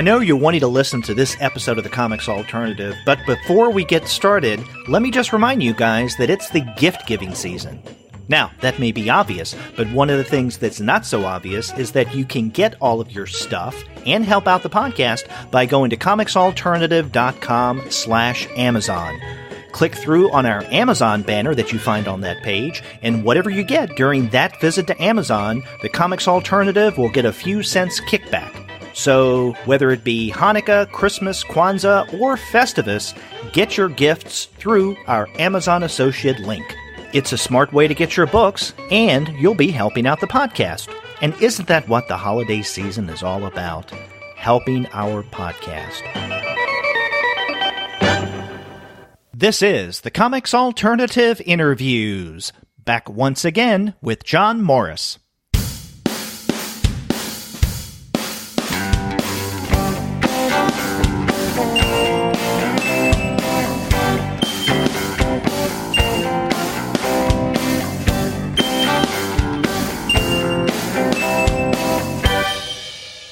I know you're wanting to listen to this episode of the Comics Alternative, but before we get started, let me just remind you guys that it's the gift-giving season. Now, that may be obvious, but one of the things that's not so obvious is that you can get all of your stuff and help out the podcast by going to comicsalternative.com/Amazon. Click through on our Amazon banner that you find on that page, and whatever you get during that visit to Amazon, the Comics Alternative will get a few cents kickback. So, whether it be Hanukkah, Christmas, Kwanzaa, or Festivus, get your gifts through our Amazon Associate link. It's a smart way to get your books, and you'll be helping out the podcast. And isn't that what the holiday season is all about? Helping our podcast. This is the Comics Alternative Interviews. Back once again with Jon Morris.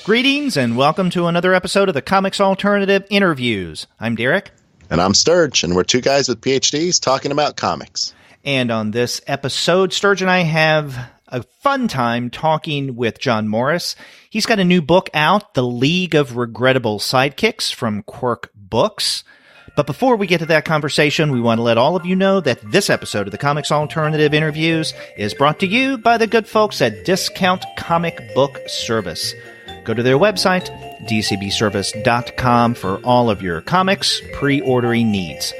Greetings and welcome to another episode of the Comics Alternative Interviews. I'm Derek. And I'm Sterg, and we're two guys with PhDs talking about comics. And on this episode, Sterg and I have a fun time talking with Jon Morris. He's got a new book out, The League of Regrettable Sidekicks from Quirk Books. But before we get to that conversation, we want to let all of you know that this episode of the Comics Alternative Interviews is brought to you by the good folks at Discount Comic Book Service. Go to their website, dcbservice.com, for all of your comics pre-ordering needs.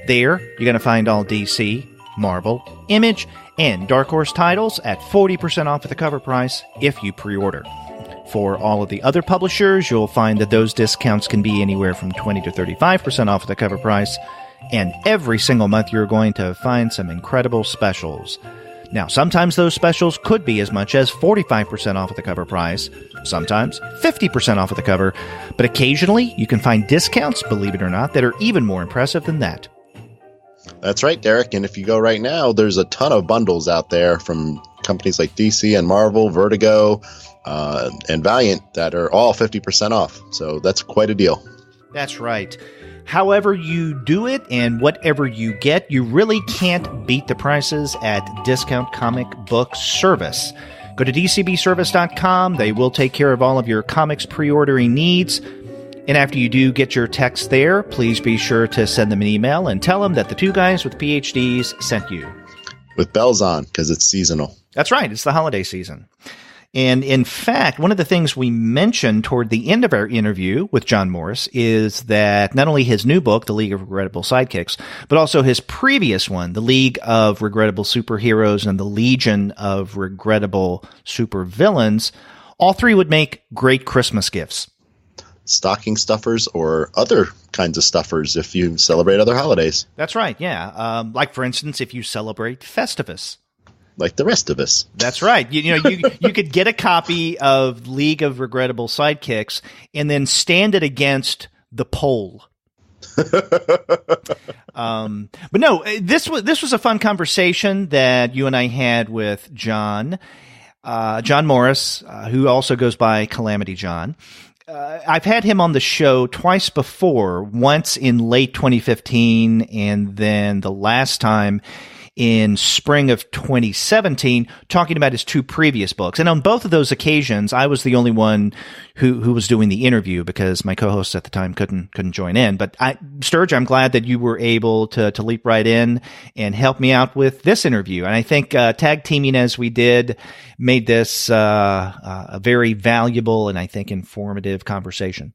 There, you're going to find all DC, Marvel, Image, and Dark Horse titles at 40% off at the cover price if you pre-order. For all of the other publishers, you'll find that those discounts can be anywhere from 20 to 35% off at the cover price, and every single month you're going to find some incredible specials. Now, sometimes those specials could be as much as 45% off at the cover price, sometimes 50% off at the cover, but occasionally you can find discounts, believe it or not, that are even more impressive than that. That's right, Derek, and if you go right now, there's a ton of bundles out there from companies like DC and Marvel, Vertigo, and Valiant that are all 50% off, so that's quite a deal. That's right. However you do it and whatever you get, you really can't beat the prices at Discount Comic Book Service. Go to dcbservice.com. They will take care of all of your comics pre-ordering needs. And after you do get your text there, please be sure to send them an email and tell them that the two guys with PhDs sent you. With bells on, because it's seasonal. That's right. It's the holiday season. And in fact, one of the things we mentioned toward the end of our interview with Jon Morris is that not only his new book, The League of Regrettable Sidekicks, but also his previous one, The League of Regrettable Superheroes and The Legion of Regrettable Supervillains, all three would make great Christmas gifts. Stocking stuffers or other kinds of stuffers if you celebrate other holidays. That's right, yeah. Like, for instance, if you celebrate Festivus. Like the rest of us. That's right. You could get a copy of League of Regrettable Sidekicks and then stand it against the pole. But no, this was a fun conversation that you and I had with Jon Morris, who also goes by Calamity John. I've had him on the show twice before, once in late 2015 and then the last time in spring of 2017, talking about his two previous books. And on both of those occasions, I was the only one who was doing the interview because my co-host at the time couldn't join in. But Sterg, I'm glad that you were able to leap right in and help me out with this interview. And I think tag teaming as we did made this a very valuable and I think informative conversation.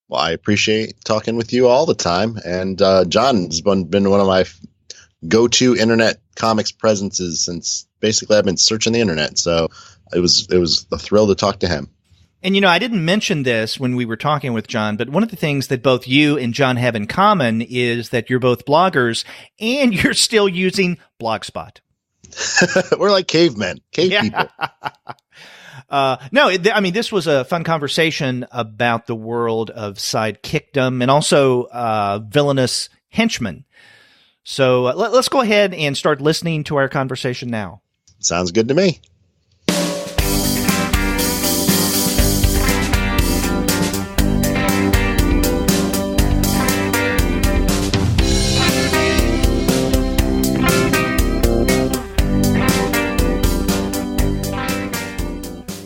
Well, I appreciate talking with you all the time. And Jon has been one of my go-to internet comics presences since basically I've been searching the internet. So it was a thrill to talk to him. And, I didn't mention this when we were talking with Jon, but one of the things that both you and Jon have in common is that you're both bloggers and you're still using Blogspot. We're like cavemen, people. This was a fun conversation about the world of sidekickdom and also villainous henchmen. So let's go ahead and start listening to our conversation now. Sounds good to me.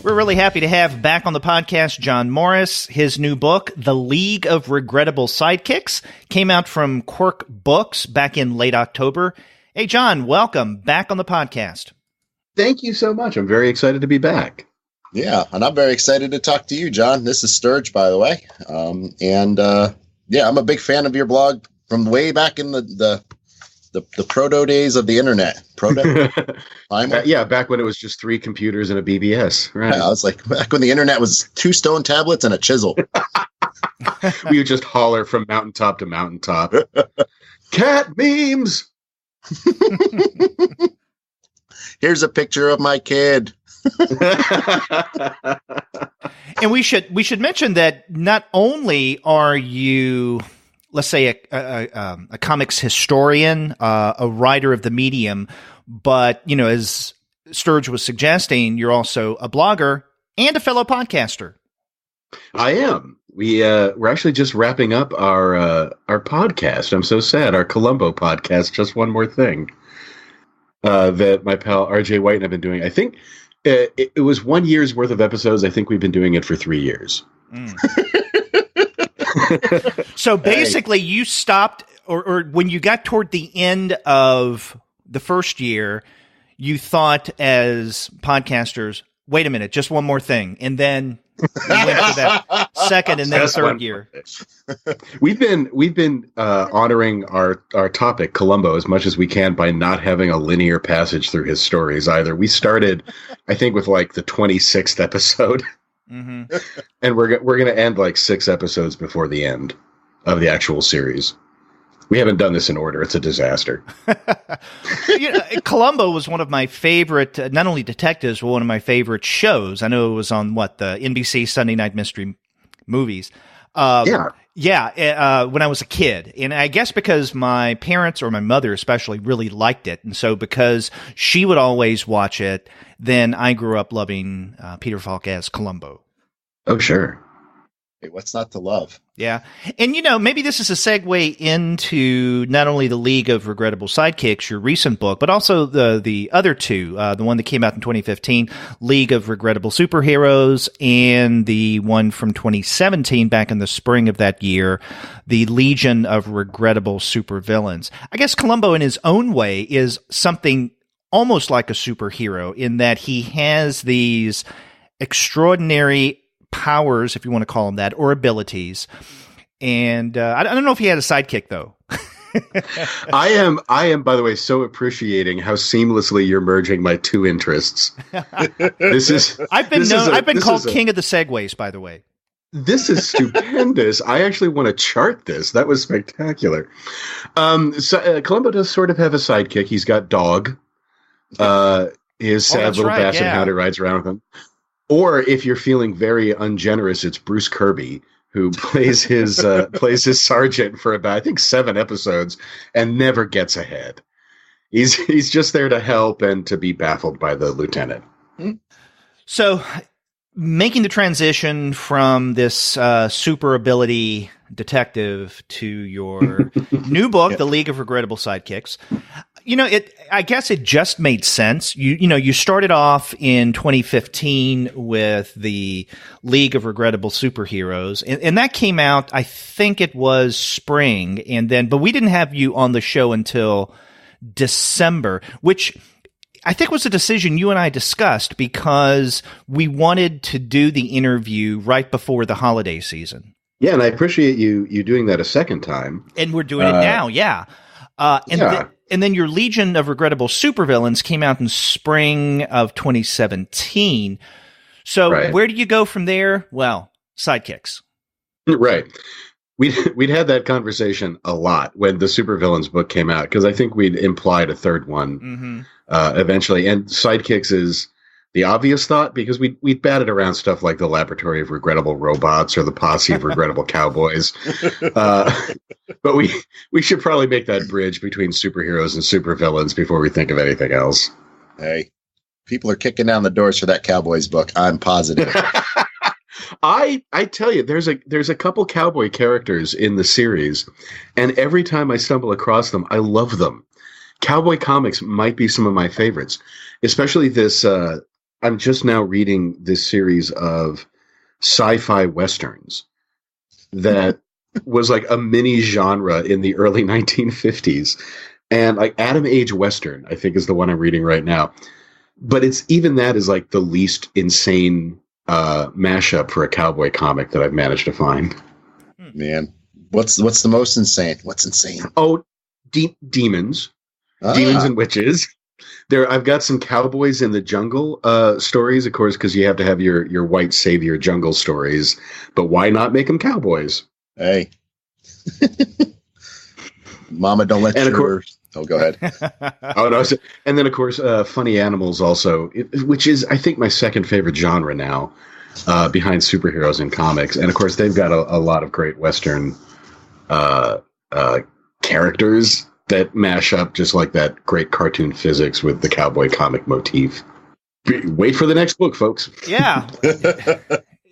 We're really happy to have back on the podcast Jon Morris. His new book, The League of Regrettable Sidekicks, came out from Quirk Books back in late October. Hey, Jon, welcome back on the podcast. Thank you so much. I'm very excited to be back. Yeah, and I'm very excited to talk to you, Jon. This is Sterg, by the way. I'm a big fan of your blog from way back in the proto days of the internet. Proto? Back when it was just 3 computers and a BBS. Right. Yeah, I was like, back when the internet was 2 stone tablets and a chisel. We would just holler from mountaintop to mountaintop. Cat memes! Here's a picture of my kid. And we should mention that not only are you, let's say, a comics historian, a writer of the medium, but, you know, as Sturge was suggesting, you're also a blogger and a fellow podcaster. I am. We're actually just wrapping up our podcast. I'm so sad. Our Columbo podcast, Just One More Thing, that my pal RJ White and I've been doing. I think it was 1 year's worth of episodes. I think we've been doing it for 3 years. So basically, you stopped, or when you got toward the end of the first year, you thought as podcasters, wait a minute, just one more thing. And then you went to that second and then third year. We've been honoring our topic, Columbo, as much as we can by not having a linear passage through his stories either. We started, I think, with like the 26th episode. Mm-hmm. And we're going to end like 6 episodes before the end of the actual series. We haven't done this in order. It's a disaster. Columbo was one of my favorite, not only detectives, but one of my favorite shows. I know it was on the NBC Sunday Night Mystery Movies. When I was a kid. And I guess because my parents, or my mother especially, really liked it. And so because she would always watch it, then I grew up loving Peter Falk as Columbo. Oh, sure. Hey, what's not to love? Yeah. And, maybe this is a segue into not only the League of Regrettable Sidekicks, your recent book, but also the other two, the one that came out in 2015, League of Regrettable Superheroes, and the one from 2017, back in the spring of that year, the Legion of Regrettable Supervillains. I guess Columbo, in his own way, is something almost like a superhero in that he has these extraordinary powers, if you want to call them that, or abilities. And I don't know if he had a sidekick, though. I am, by the way, so appreciating how seamlessly you're merging my two interests. I've been called king of the segues, by the way. This is stupendous. I actually want to chart this. That was spectacular. Columbo does sort of have a sidekick. He's got Dog, his sad little basset hound who rides around with him. Or if you're feeling very ungenerous, it's Bruce Kirby, who plays his sergeant for about, I think, 7 episodes and never gets ahead. He's just there to help and to be baffled by the lieutenant. So, making the transition from this super ability detective to your new book, The League of Regrettable Sidekicks, I guess it just made sense. You started off in 2015 with the League of Regrettable Superheroes, and that came out, I think it was spring, but we didn't have you on the show until December, which I think was a decision you and I discussed because we wanted to do the interview right before the holiday season. Yeah, and I appreciate you doing that a second time. And we're doing it now, yeah. And then your Legion of Regrettable Supervillains came out in spring of 2017. So Where do you go from there? Well, sidekicks. Right. We'd had that conversation a lot when the Supervillains book came out, because I think we'd implied a third one eventually. And sidekicks is the obvious thought, because we'd batted around stuff like the Laboratory of Regrettable Robots or the Posse of Regrettable Cowboys. But we should probably make that bridge between superheroes and supervillains before we think of anything else. Hey, people are kicking down the doors for that Cowboys book. I'm positive. I tell you, there's a couple cowboy characters in the series, and every time I stumble across them, I love them. Cowboy comics might be some of my favorites, especially this I'm just now reading this series of sci-fi westerns that was like a mini genre in the early 1950s. And like Atom Age Western, I think is the one I'm reading right now. But it's even that is like the least insane mashup for a cowboy comic that I've managed to find. Man, what's the most insane? What's insane? Oh, demons. Demons and witches. I've got some cowboys in the jungle stories, of course, because you have to have your white savior jungle stories. But why not make them cowboys? Hey, Mama, don't let and your... Of course, oh, go ahead. Oh no! And then, of course, funny animals also, which is I think my second favorite genre now, behind superheroes in comics. And of course, they've got a lot of great Western characters that mash up just like that great cartoon physics with the cowboy comic motif. Wait for the next book, folks. Yeah.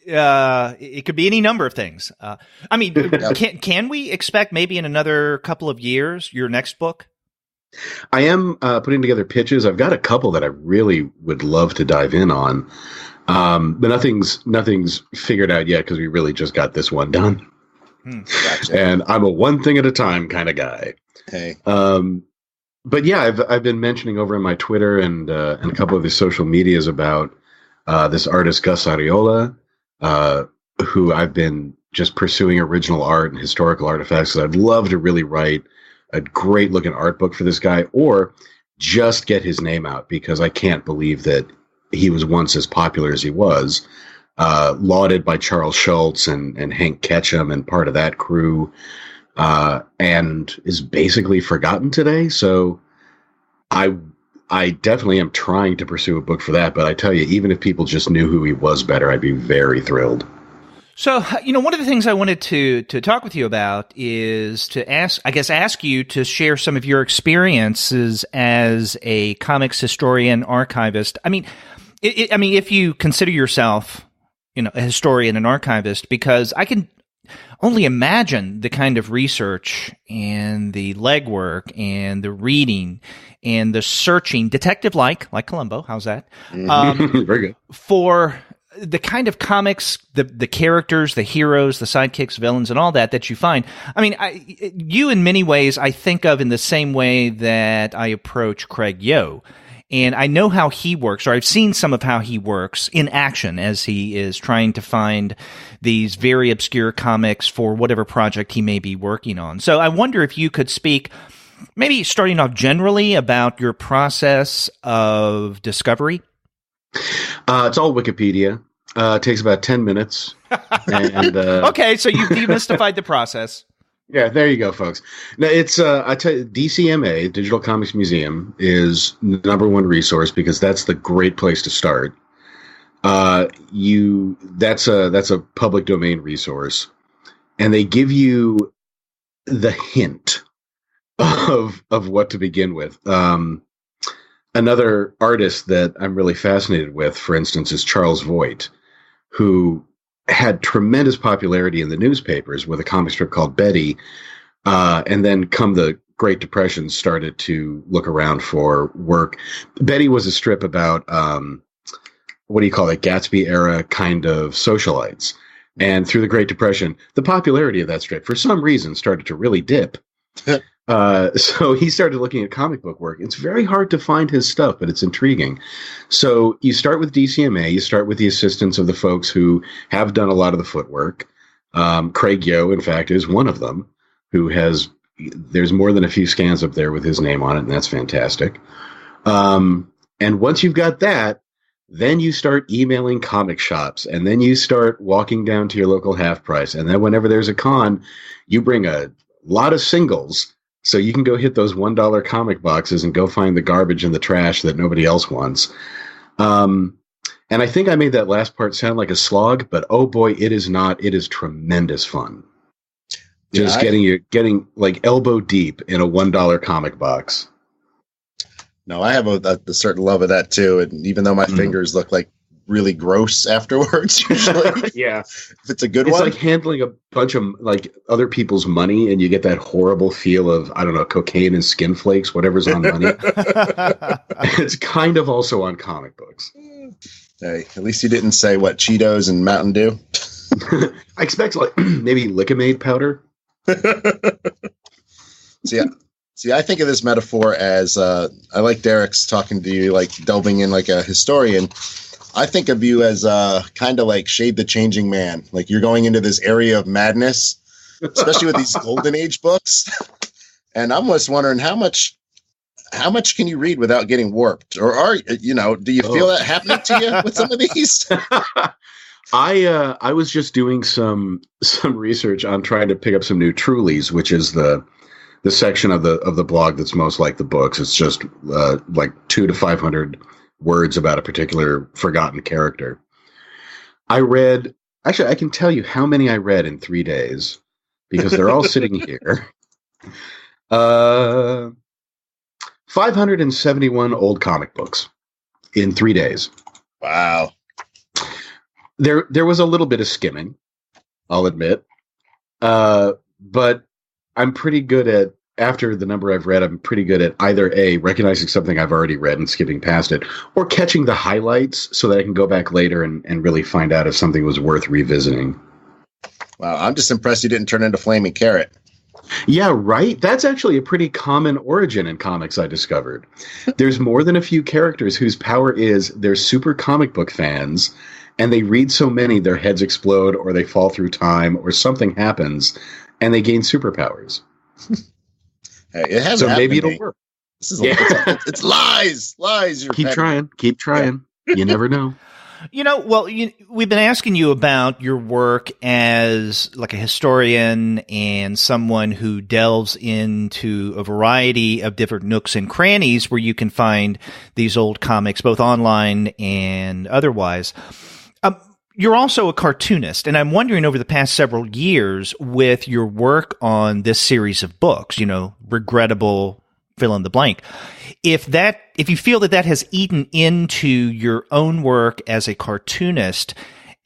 It could be any number of things. I mean, can we expect maybe in another couple of years your next book? I am putting together pitches. I've got a couple that I really would love to dive in on, but nothing's figured out yet because we really just got this one done. Gotcha. And I'm a one thing at a time kind of guy. Hey. But yeah, I've been mentioning over in my Twitter and a couple of the social medias about this artist Gus Ariola, who I've been just pursuing original art and historical artifacts. I'd love to really write a great looking art book for this guy, or just get his name out, because I can't believe that he was once as popular as he was, lauded by Charles Schultz and Hank Ketchum and part of that crew, and is basically forgotten today. So I definitely am trying to pursue a book for that, but I tell you, even if people just knew who he was better, I'd be very thrilled. So, one of the things I wanted to talk with you about is to ask you to share some of your experiences as a comics historian, archivist. I mean, if you consider yourself, a historian and archivist, because I can only imagine the kind of research and the legwork and the reading and the searching, detective-like Columbo. How's that? Very good. For the kind of comics, the characters, the heroes, the sidekicks, villains, and all that you find. I mean, you in many ways I think of in the same way that I approach Craig Yo. And I know how he works, or I've seen some of how he works in action as he is trying to find these very obscure comics for whatever project he may be working on. So I wonder if you could speak, maybe starting off generally, about your process of discovery. It's all Wikipedia. It takes about 10 minutes. And, okay, so you demystified the process. Yeah, there you go, folks. Now it's I tell you, DCMA, Digital Comics Museum, is the number one resource because that's the great place to start. That's a public domain resource, and they give you the hint of what to begin with. Another artist that I'm really fascinated with, for instance, is Charles Voigt, who had tremendous popularity in the newspapers with a comic strip called Betty, and then come the Great Depression started to look around for work. Betty was a strip about, Gatsby era kind of socialites. And through the Great Depression, the popularity of that strip, for some reason, started to really dip. So he started looking at comic book work. It's very hard to find his stuff, but it's intriguing. So you start with DCMA. You start with the assistance of the folks who have done a lot of the footwork. Craig Yo, in fact, is one of them, there's more than a few scans up there with his name on it, and that's fantastic. And once you've got that, then you start emailing comic shops, and then you start walking down to your local half price. And then whenever there's a con, you bring a lot of singles, so you can go hit those $1 comic boxes and go find the garbage and the trash that nobody else wants. And I think I made that last part sound like a slog, but oh boy, it is not. It is tremendous fun. Just getting like elbow deep in a $1 comic box. No, I have a certain love of that too. And even though my fingers look like really gross afterwards, usually. Yeah. If it's a good one. one. It's like handling a bunch of like other people's money, and you get that horrible feel of, I don't know, cocaine and skin flakes, whatever's on money. It's kind of also on comic books. Hey, at least you didn't say what, Cheetos and Mountain Dew. I expect like maybe Lickamade powder. See, I think of this metaphor as I like Derek's talking to you, like delving in like a historian. I think of you as kind of like Shade the Changing Man. Like you're going into this area of madness, especially with these Golden Age books. And I'm just wondering how much can you read without getting warped? Or do you feel that happening to you with some of these? I was just doing some research on trying to pick up some new Trulies, which is the section of the blog that's most like the books. It's just like 200 to 500 words about a particular forgotten character. I can tell you how many I read in 3 days because they're all sitting here. 571 old comic books in 3 days. Wow. There was a little bit of skimming, I'll admit. But I'm pretty good at, after the number I've read, I'm pretty good at either A, recognizing something I've already read and skipping past it, or catching the highlights so that I can go back later and really find out if something was worth revisiting. Wow, I'm just impressed you didn't turn into Flaming Carrot. Yeah, right? That's actually a pretty common origin in comics, I discovered. There's more than a few characters whose power is they're super comic book fans, and they read so many their heads explode, or they fall through time, or something happens, and they gain superpowers. Hey, it hasn't so maybe it'll work. This is it's lies. Keep trying. Yeah. You never know. We've been asking you about your work as like a historian and someone who delves into a variety of different nooks and crannies where you can find these old comics, both online and otherwise. You're also a cartoonist, and I'm wondering over the past several years with your work on this series of books, Regrettable fill in the blank, if you feel that has eaten into your own work as a cartoonist,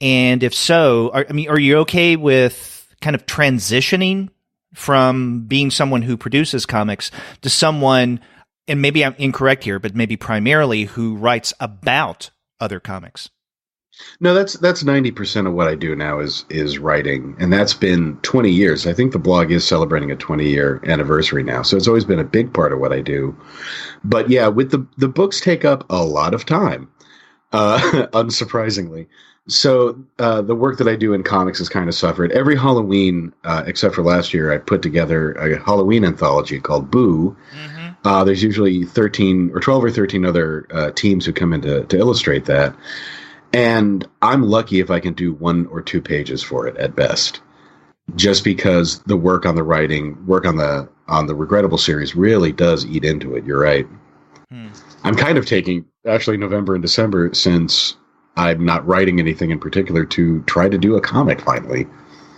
and if so, are you okay with kind of transitioning from being someone who produces comics to someone, and maybe I'm incorrect here, but maybe primarily who writes about other comics? No, that's 90% of what I do now is writing, and that's been 20 years. I think the blog is celebrating a 20-year anniversary now, so it's always been a big part of what I do. But yeah, with the books take up a lot of time, unsurprisingly. So the work that I do in comics has kind of suffered. Every Halloween, except for last year, I put together a Halloween anthology called Boo. Mm-hmm. There's usually 12 or 13 other teams who come in to illustrate that. And I'm lucky if I can do 1 or 2 pages for it at best, just because the work on the writing, work on the Regrettable series really does eat into it. You're right. I'm kind of taking actually November and December, since I'm not writing anything in particular, to try to do a comic finally.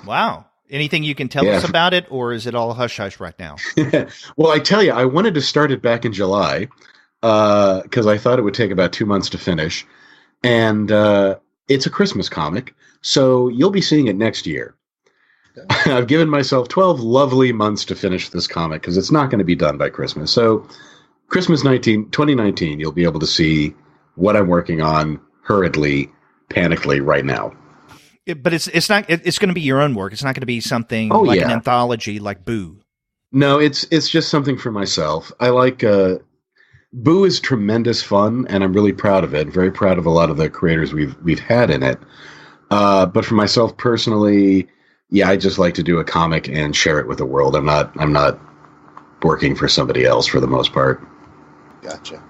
Wow. Anything you can tell us about it, or is it all hush hush right now? Well, I tell you, I wanted to start it back in July because I thought it would take about 2 months to finish. And it's a Christmas comic, so you'll be seeing it next year. Okay. I've given myself 12 lovely months to finish this comic because it's not going to be done by Christmas. So Christmas 2019, you'll be able to see what I'm working on hurriedly, panically right now. But it's not. It's going to be your own work. It's not going to be something an anthology like Boo. No, it's just something for myself. I like. Boo is tremendous fun, and I'm really proud of it. Very proud of a lot of the creators we've had in it. But for myself personally, I just like to do a comic and share it with the world. I'm not working for somebody else for the most part. Gotcha.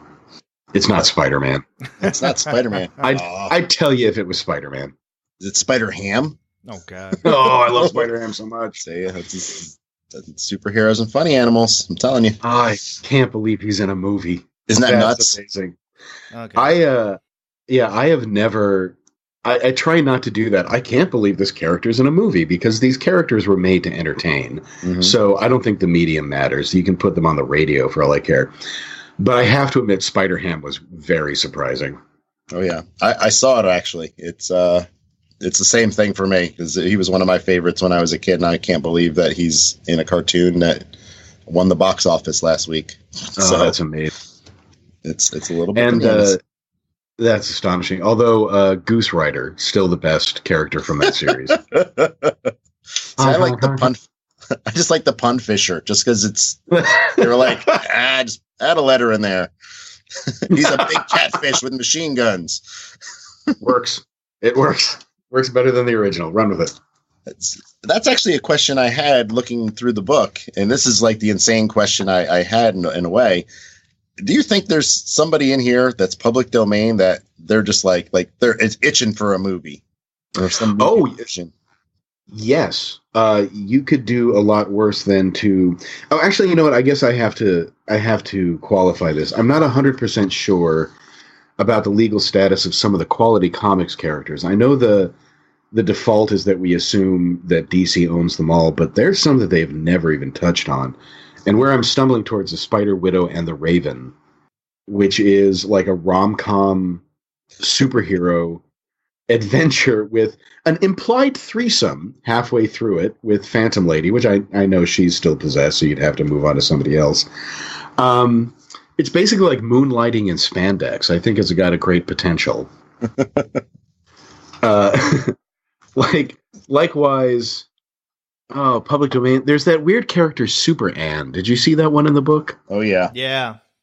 It's not Spider-Man. It's not Spider-Man. I'd tell you if it was Spider-Man. Is it Spider-Ham? Oh God! Oh, I love Spider-Ham so much. See, it's superheroes and funny animals. I'm telling you. I can't believe he's in a movie. Isn't that nuts? Amazing. Okay. I have never. I try not to do that. I can't believe this character's in a movie because these characters were made to entertain. Mm-hmm. So I don't think the medium matters. You can put them on the radio for all I care. But I have to admit, Spider-Ham was very surprising. Oh yeah, I saw it actually. It's the same thing for me because he was one of my favorites when I was a kid, and I can't believe that he's in a cartoon that won the box office last week. So that's amazing. It's a little bit. And That's astonishing. Although Goose Rider, still the best character from that series. I like the pun. I just like the pun fisher, just because they were like, just add a letter in there. He's a big catfish with machine guns. Works. It works. Works better than the original. Run with it. That's actually a question I had looking through the book, and this is like the insane question I had in a way. Do you think there's somebody in here that's public domain that they're just like they're itching for a movie or some movie version? Yes. You could do a lot worse than to. Oh, actually, you know what? I guess I have to qualify this. I'm not 100% sure about the legal status of some of the Quality Comics characters. I know the default is that we assume that DC owns them all, but there's some that they've never even touched on. And where I'm stumbling towards is Spider Widow and the Raven, which is like a rom-com superhero adventure with an implied threesome halfway through it with Phantom Lady, which I know she's still possessed, so you'd have to move on to somebody else. It's basically like moonlighting in spandex. I think it's got a great potential. Likewise, public domain. There's that weird character, Super Ann. Did you see that one in the book? Oh, yeah.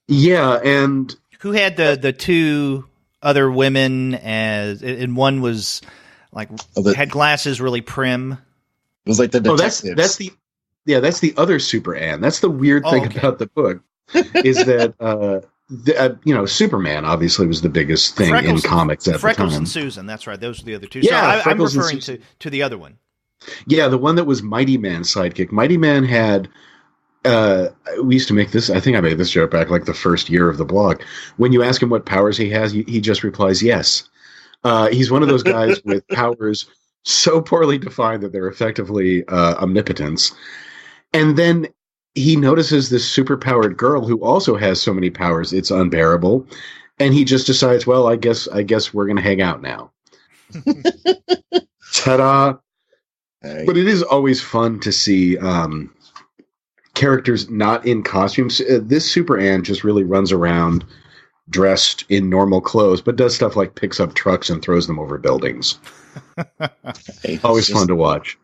Yeah, and... Who had the two other women, and one was, like, had glasses, really prim. It was like the detectives. That's the other Super Ann. That's the weird thing about the book, is that... Superman obviously was the biggest thing in comics at the time. Freckles and Susan, that's right. Those are the other two. Yeah, so I'm referring to the other one. Yeah, the one that was Mighty Man's sidekick. Mighty Man had... we used to make this... I think I made this joke back like the first year of the blog. When you ask him what powers he has, he just replies, yes. He's one of those guys with powers so poorly defined that they're effectively omnipotence. And then... he notices this superpowered girl who also has so many powers it's unbearable, and he just decides, well, I guess we're going to hang out now. Ta-da! Hey. But it is always fun to see characters not in costumes. This Super Ann just really runs around dressed in normal clothes, but does stuff like picks up trucks and throws them over buildings. Hey, always fun to watch.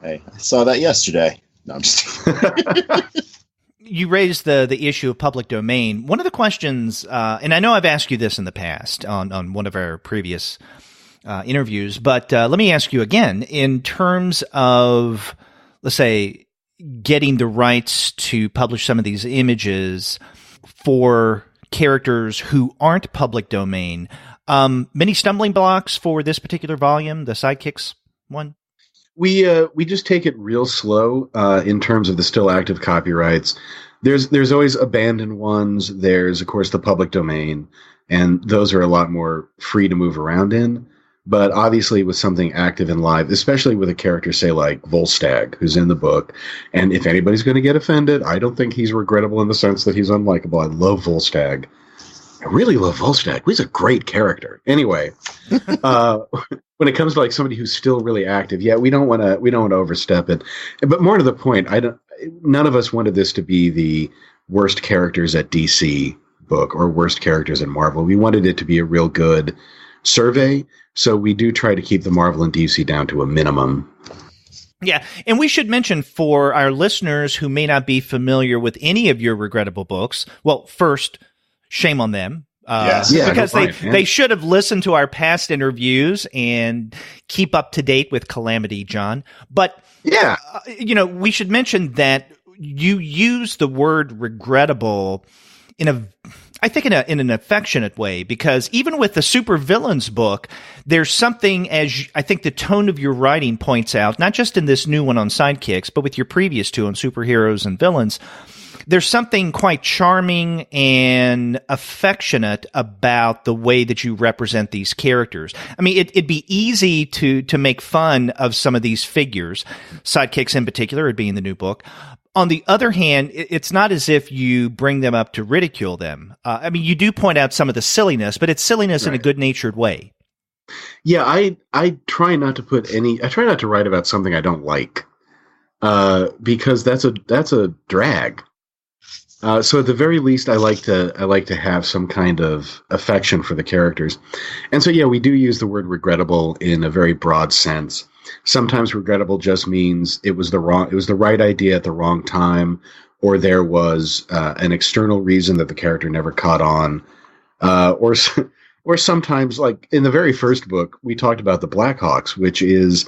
Hey, I saw that yesterday. No, I'm just You raised the issue of public domain. One of the questions, and I know I've asked you this in the past on one of our previous interviews, but let me ask you again. In terms of, let's say, getting the rights to publish some of these images for characters who aren't public domain, many stumbling blocks for this particular volume, the Sidekicks one? We just take it real slow in terms of the still active copyrights. There's always abandoned ones. There's, of course, the public domain, and those are a lot more free to move around in. But obviously with something active and live, especially with a character, say, like Volstagg, who's in the book, and if anybody's going to get offended, I don't think he's regrettable in the sense that he's unlikable. I love Volstagg. I really love Volstagg. He's a great character. Anyway, when it comes to like somebody who's still really active, yeah, we don't want to overstep it. But more to the point, none of us wanted this to be the worst characters at DC book or worst characters in Marvel. We wanted it to be a real good survey, so we do try to keep the Marvel and DC down to a minimum. Yeah, and we should mention for our listeners who may not be familiar with any of your regrettable books, well, first, shame on them. Yes. Because they should have listened to our past interviews and keep up to date with Calamity, John. But, yeah, we should mention that you use the word regrettable in an affectionate way, because even with the Supervillains book, there's something, as I think the tone of your writing points out, not just in this new one on Sidekicks, but with your previous two on superheroes and villains, there's something quite charming and affectionate about the way that you represent these characters. I mean, it'd be easy to make fun of some of these figures, Sidekicks in particular, it'd be in the new book. On the other hand, it's not as if you bring them up to ridicule them. I mean, you do point out some of the silliness, but it's silliness in a good-natured way. Yeah, I try not to write about something I don't like, because that's a drag. So at the very least, I like to have some kind of affection for the characters, and so yeah, we do use the word regrettable in a very broad sense. Sometimes regrettable just means it was the right idea at the wrong time, or there was an external reason that the character never caught on, or sometimes, like in the very first book, we talked about the Blackhawks, which is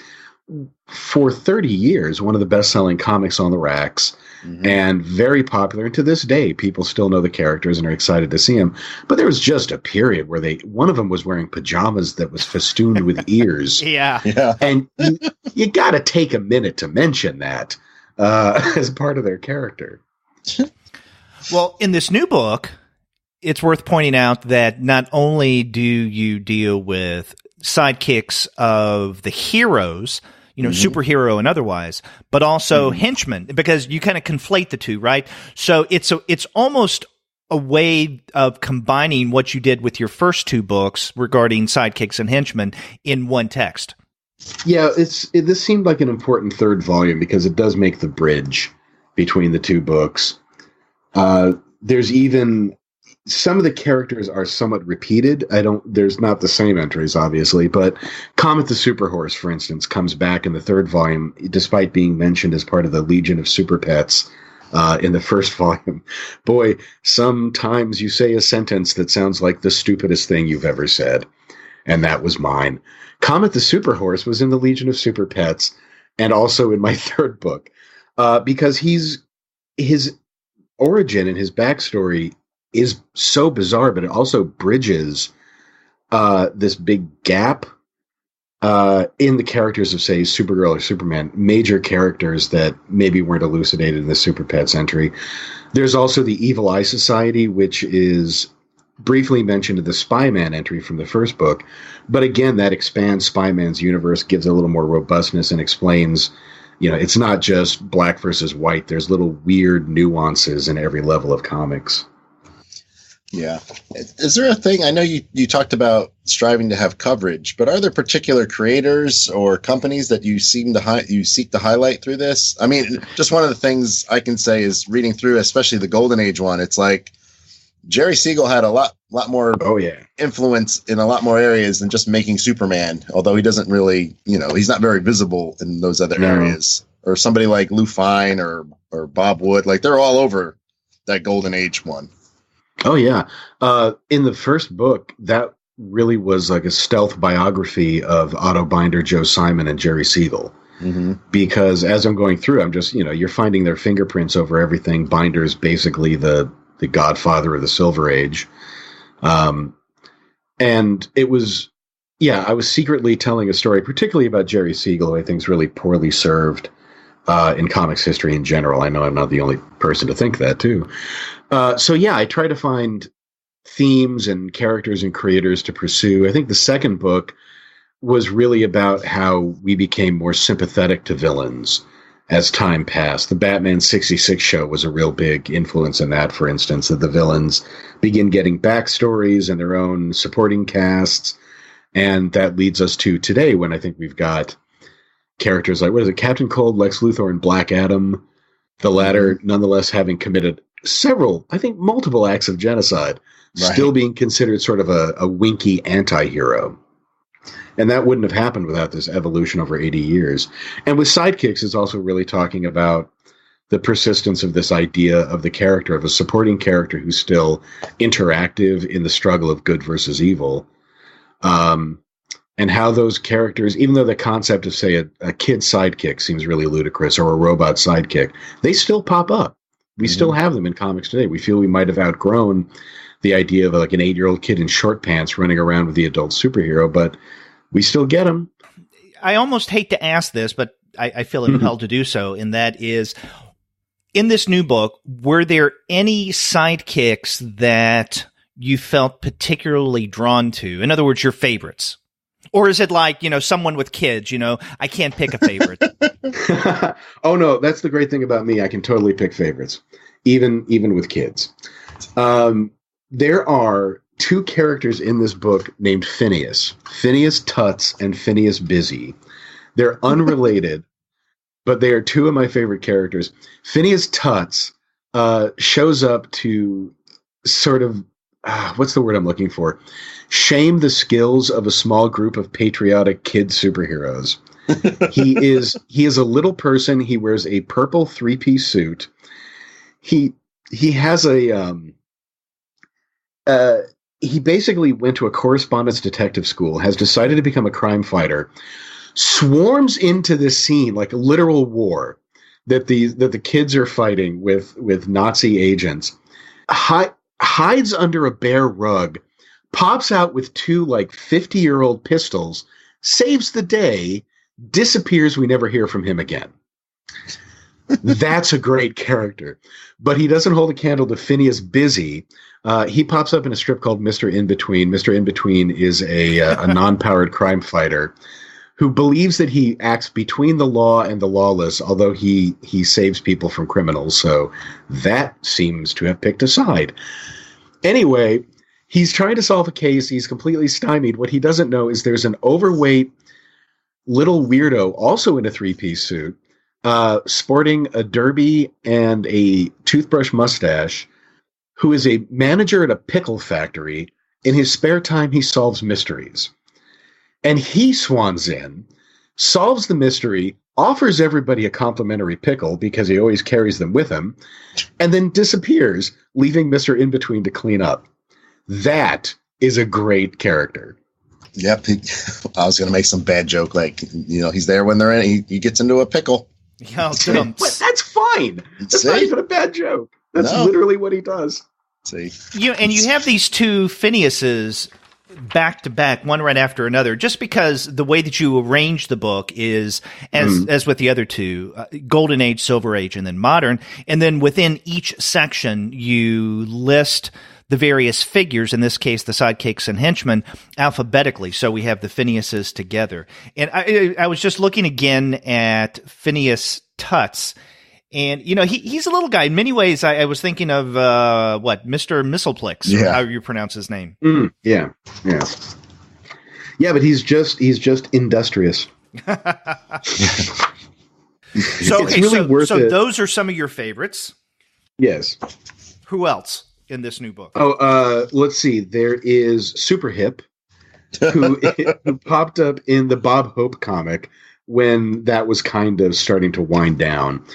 for 30 years one of the best-selling comics on the racks. Mm-hmm. And very popular. And to this day, people still know the characters and are excited to see them. But there was just a period where one of them was wearing pajamas that was festooned with ears. Yeah. And you got to take a minute to mention that as part of their character. Well, in this new book, it's worth pointing out that not only do you deal with sidekicks of the heroes, superhero and otherwise, but also henchmen, because you kind of conflate the two, right? So it's almost a way of combining what you did with your first two books regarding sidekicks and henchmen in one text. Yeah, this seemed like an important third volume because it does make the bridge between the two books. There's even some of the characters are somewhat repeated. There's not the same entries, obviously, but Comet the Superhorse, for instance, comes back in the third volume, despite being mentioned as part of the Legion of Super Pets in the first volume. Boy, sometimes you say a sentence that sounds like the stupidest thing you've ever said, and that was mine. Comet the Superhorse was in the Legion of Super Pets, and also in my third book, because his origin and his backstory is so bizarre, but it also bridges this big gap in the characters of, say, Supergirl or Superman, major characters that maybe weren't elucidated in the Super Pets entry. There's also the Evil Eye Society, which is briefly mentioned in the Spyman entry from the first book. But again, that expands Spyman's universe, gives it a little more robustness, and explains, it's not just black versus white. There's little weird nuances in every level of comics. Yeah. Is there a thing? I know you talked about striving to have coverage, but are there particular creators or companies that you seek to highlight through this? I mean, just one of the things I can say is reading through, especially the Golden Age one, it's like Jerry Siegel had a lot more influence in a lot more areas than just making Superman, although he doesn't really, he's not very visible in those other areas. Or somebody like Lou Fine or Bob Wood, like they're all over that Golden Age one. Oh, yeah. In the first book, that really was like a stealth biography of Otto Binder, Joe Simon, and Jerry Siegel. Mm-hmm. Because as I'm going through, I'm just, you're finding their fingerprints over everything. Binder's basically the godfather of the Silver Age. And it was, I was secretly telling a story, particularly about Jerry Siegel, who I think is really poorly served in comics history in general. I know I'm not the only person to think that, too. I try to find themes and characters and creators to pursue. I think the second book was really about how we became more sympathetic to villains as time passed. The Batman 66 show was a real big influence in that, for instance, that the villains begin getting backstories and their own supporting casts. And that leads us to today, when I think we've got characters like, Captain Cold, Lex Luthor, and Black Adam, the latter nonetheless having committed multiple acts of genocide, still being considered sort of a winky anti-hero. And that wouldn't have happened without this evolution over 80 years. And with Sidekicks, it's also really talking about the persistence of this idea of the character, of a supporting character who's still interactive in the struggle of good versus evil. And how those characters, even though the concept of, say, a kid sidekick seems really ludicrous, or a robot sidekick, they still pop up. We still have them in comics today. We feel we might have outgrown the idea of like an 8-year-old kid in short pants running around with the adult superhero, but we still get them. I almost hate to ask this, but I feel impelled to do so, and that is, in this new book, were there any sidekicks that you felt particularly drawn to? In other words, your favorites? Or is it like, someone with kids, I can't pick a favorite? Oh, no, that's the great thing about me. I can totally pick favorites, even with kids. There are two characters in this book named Phineas Tuts and Phineas Busy. They're unrelated, but they are two of my favorite characters. Phineas Tuts shows up to sort of, what's the word I'm looking for? Shame the skills of a small group of patriotic kid superheroes. He is a little person. He wears a purple 3-piece suit. He has he basically went to a correspondence detective school, has decided to become a crime fighter, swarms into this scene like a literal war that the kids are fighting with Nazi agents, hides under a bare rug, pops out with 2 like 50-year-old pistols, saves the day, disappears. We never hear from him again. That's a great character. But he doesn't hold a candle to Phineas Busy. He pops up in a strip called Mr. In-Between. Mr. In-Between is a non-powered crime fighter who believes that he acts between the law and the lawless, although he saves people from criminals. So that seems to have picked a side. Anyway, he's trying to solve a case. He's completely stymied. What he doesn't know is there's an overweight little weirdo, also in a 3-piece suit, sporting a derby and a toothbrush mustache, who is a manager at a pickle factory. In his spare time, he solves mysteries. And he swans in, solves the mystery, offers everybody a complimentary pickle because he always carries them with him, and then disappears, leaving Mr. In-Between to clean up. That is a great character. Yep. I was going to make some bad joke like, he's there when they're in. He gets into a pickle. Yeah, but that's fine. That's not even a bad joke. That's literally what he does. See, you have these 2 Phineases back to back, one right after another, just because the way that you arrange the book is as with the other 2, Golden Age, Silver Age, and then Modern. And then within each section, you list the various figures, in this case, the sidekicks and henchmen, alphabetically. So we have the Phineases together. And I was just looking again at Phineas Tuts. And, he's a little guy. In many ways, I was thinking of, Mr. Mistleplex, or how you pronounce his name. Yeah, but he's just industrious. So those are some of your favorites. Yes. Who else in this new book? Let's see. There is Super Hip, who popped up in the Bob Hope comic when that was kind of starting to wind down.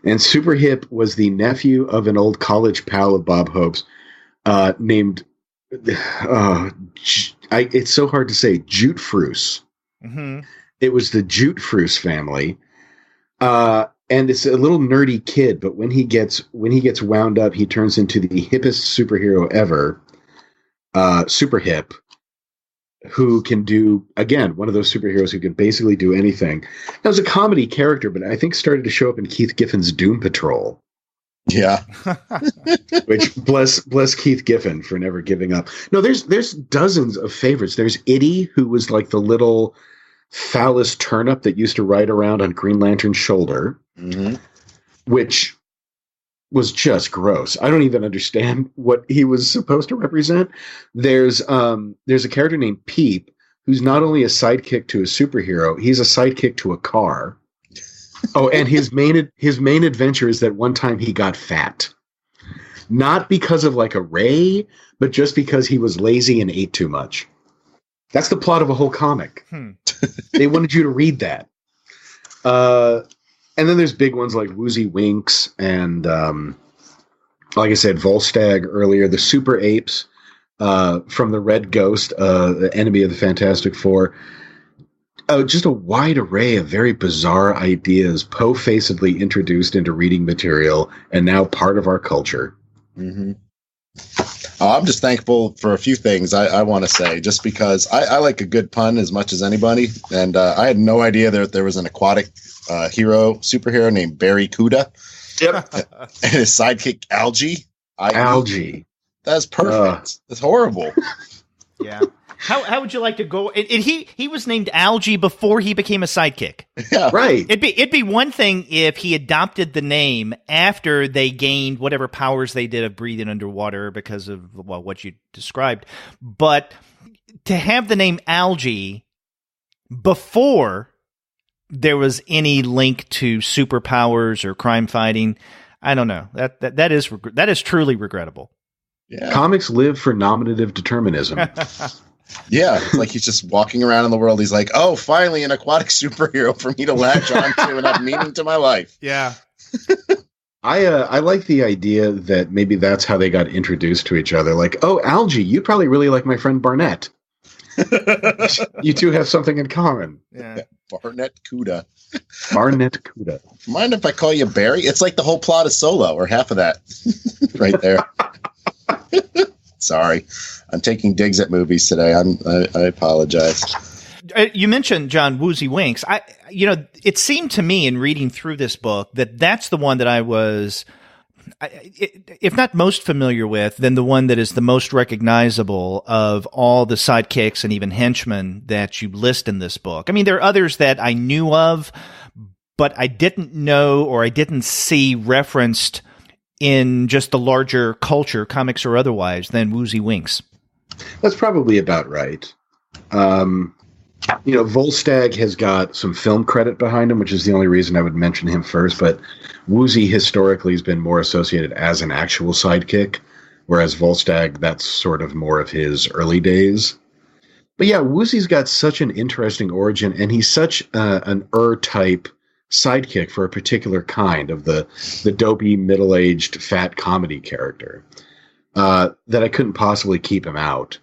And Super Hip was the nephew of an old college pal of Bob Hope's named, it's so hard to say, Jute Fruce. Mm-hmm. It was the Jute Fruce family. And it's a little nerdy kid, but when he gets wound up, he turns into the hippest superhero ever, Super Hip, who can do, again, one of those superheroes who can basically do anything. That was a comedy character, but I think started to show up in Keith Giffen's Doom Patrol. Yeah. Which bless Keith Giffen for never giving up. No, there's dozens of favorites. There's Itty, who was like the little phallus turnip that used to ride around on Green Lantern's shoulder, which was just gross. I don't even understand what he was supposed to represent. There's a character named Peep, who's not only a sidekick to a superhero, he's a sidekick to a car. Oh, and his main adventure is that one time he got fat. Not because of like a ray, but just because he was lazy and ate too much. That's the plot of a whole comic. They wanted you to read that. And then there's big ones like Woozy Winks and, like I said, Volstagg earlier, the Super Apes from the Red Ghost, the enemy of the Fantastic Four. Just a wide array of very bizarre ideas, po-facedly introduced into reading material and now part of our culture. Mm-hmm. I'm just thankful for a few things I want to say, just because I like a good pun as much as anybody. And I had no idea that there was an aquatic superhero named Barry Cuda. Yep. And his sidekick, Algae. Algae. That's perfect. That's horrible. Yeah. How would you like to go? He was named Algae before he became a sidekick. Yeah, right. It'd be one thing if he adopted the name after they gained whatever powers they did of breathing underwater because of what you described, but to have the name Algae before there was any link to superpowers or crime fighting, I don't know. That is truly regrettable. Yeah. Comics live for nominative determinism. Yeah, it's like he's just walking around in the world. He's like, oh, finally an aquatic superhero for me to latch on to and have meaning to my life. Yeah. I like the idea that maybe that's how they got introduced to each other. Like, oh, Algie, you probably really like my friend Barnett. You two have something in common. Yeah. Barnett Cuda. Barnett Cuda. Mind if I call you Barry? It's like the whole plot of Solo, or half of that right there. Sorry. I'm taking digs at movies today. I apologize. You mentioned John Woozy Winks. It seemed to me in reading through this book that that's the one that I was, if not most familiar with, then the one that is the most recognizable of all the sidekicks and even henchmen that you list in this book. I mean, there are others that I knew of, but I didn't know or I didn't see referenced in just the larger culture, comics or otherwise, than Woozy Winks. That's probably about right. Volstagg has got some film credit behind him, which is the only reason I would mention him first. But Woozy historically has been more associated as an actual sidekick, whereas Volstagg, that's sort of more of his early days. But yeah, Woozy's got such an interesting origin, and he's such an type sidekick for a particular kind of the dopey, middle-aged, fat comedy character that I couldn't possibly keep him out.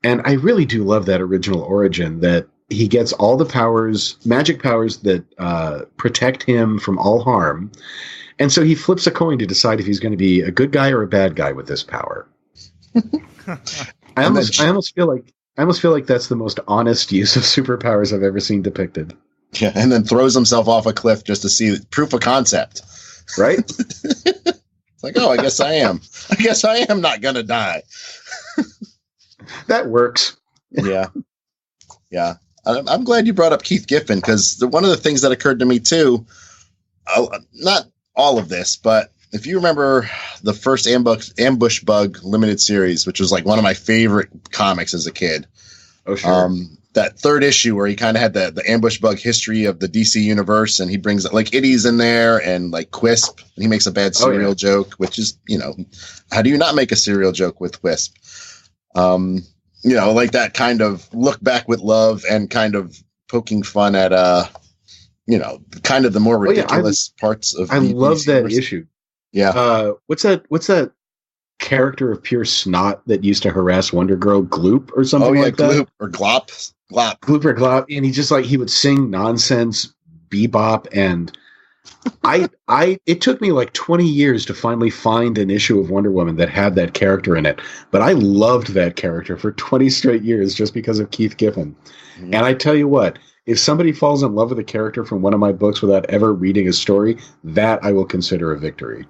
And I really do love that original origin, that he gets all the powers, magic powers that protect him from all harm. And so he flips a coin to decide if he's going to be a good guy or a bad guy with this power. I almost feel like that's the most honest use of superpowers I've ever seen depicted. Yeah, and then throws himself off a cliff just to see proof of concept. Right? It's like, oh, I guess I am. I guess I am not going to die. That works. Yeah. Yeah. I'm glad you brought up Keith Giffen, because one of the things that occurred to me too, not all of this, but if you remember the first Ambush Bug limited series, which was like one of my favorite comics as a kid. Oh, sure. That third issue where he kind of had the Ambush Bug history of the DC universe, and he brings like Itties in there and like Quisp, and he makes a bad cereal joke, which is, how do you not make a cereal joke with Quisp? Like that kind of look back with love and kind of poking fun at, kind of the more ridiculous parts of. I love that issue. Yeah. What's that character of pure snot that used to harass Wonder Girl, Gloop or something like that? Gloop or Glop. Gloop or Glop. And he just he would sing nonsense bebop, and it took me like 20 years to finally find an issue of Wonder Woman that had that character in it. But I loved that character for 20 straight years just because of Keith Giffen. Mm-hmm. And I tell you what, if somebody falls in love with a character from one of my books without ever reading a story, that I will consider a victory.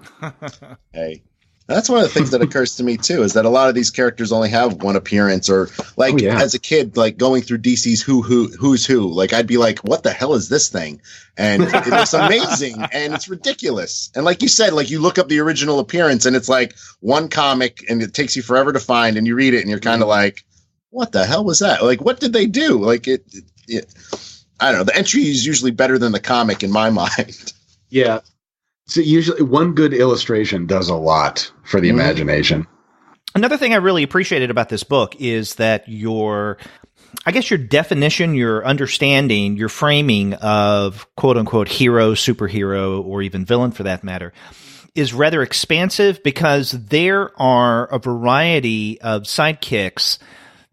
Hey. That's one of the things that occurs to me too, is that a lot of these characters only have one appearance, or as a kid, like going through DC's Who's Who, like I'd be like, what the hell is this thing? And it's amazing and it's ridiculous. And like you said, like you look up the original appearance and it's like one comic and it takes you forever to find, and you read it and you're kind of like, what the hell was that? Like, what did they do? Like it I don't know. The entry is usually better than the comic in my mind. Yeah. So usually one good illustration does a lot for the imagination. Another thing I really appreciated about this book is that your definition, your understanding, your framing of quote unquote hero, superhero, or even villain for that matter, is rather expansive, because there are a variety of sidekicks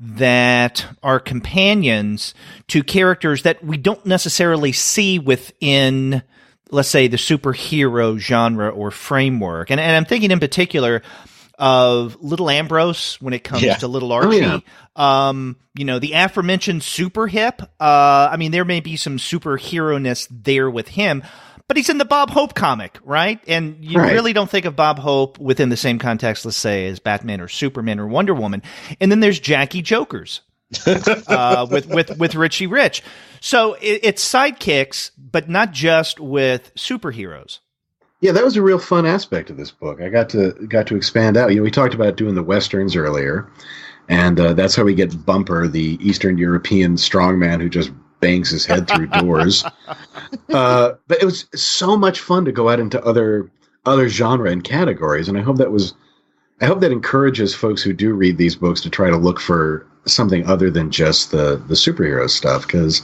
that are companions to characters that we don't necessarily see within, let's say, the superhero genre or framework. And I'm thinking in particular of Little Ambrose when it comes to Little Archie. Oh, yeah. The aforementioned Super Hip. There may be some superhero-ness there with him, but he's in the Bob Hope comic, right? And you really don't think of Bob Hope within the same context, let's say, as Batman or Superman or Wonder Woman. And then there's Jackie Jokers. with Richie Rich. So it's sidekicks, but not just with superheroes. Yeah, that was a real fun aspect of this book. I got to expand out. We talked about doing the Westerns earlier, and that's how we get Bumper, the Eastern European strongman who just bangs his head through doors. But it was so much fun to go out into other other genre and categories. And I hope that encourages folks who do read these books to try to look for something other than just the superhero stuff, because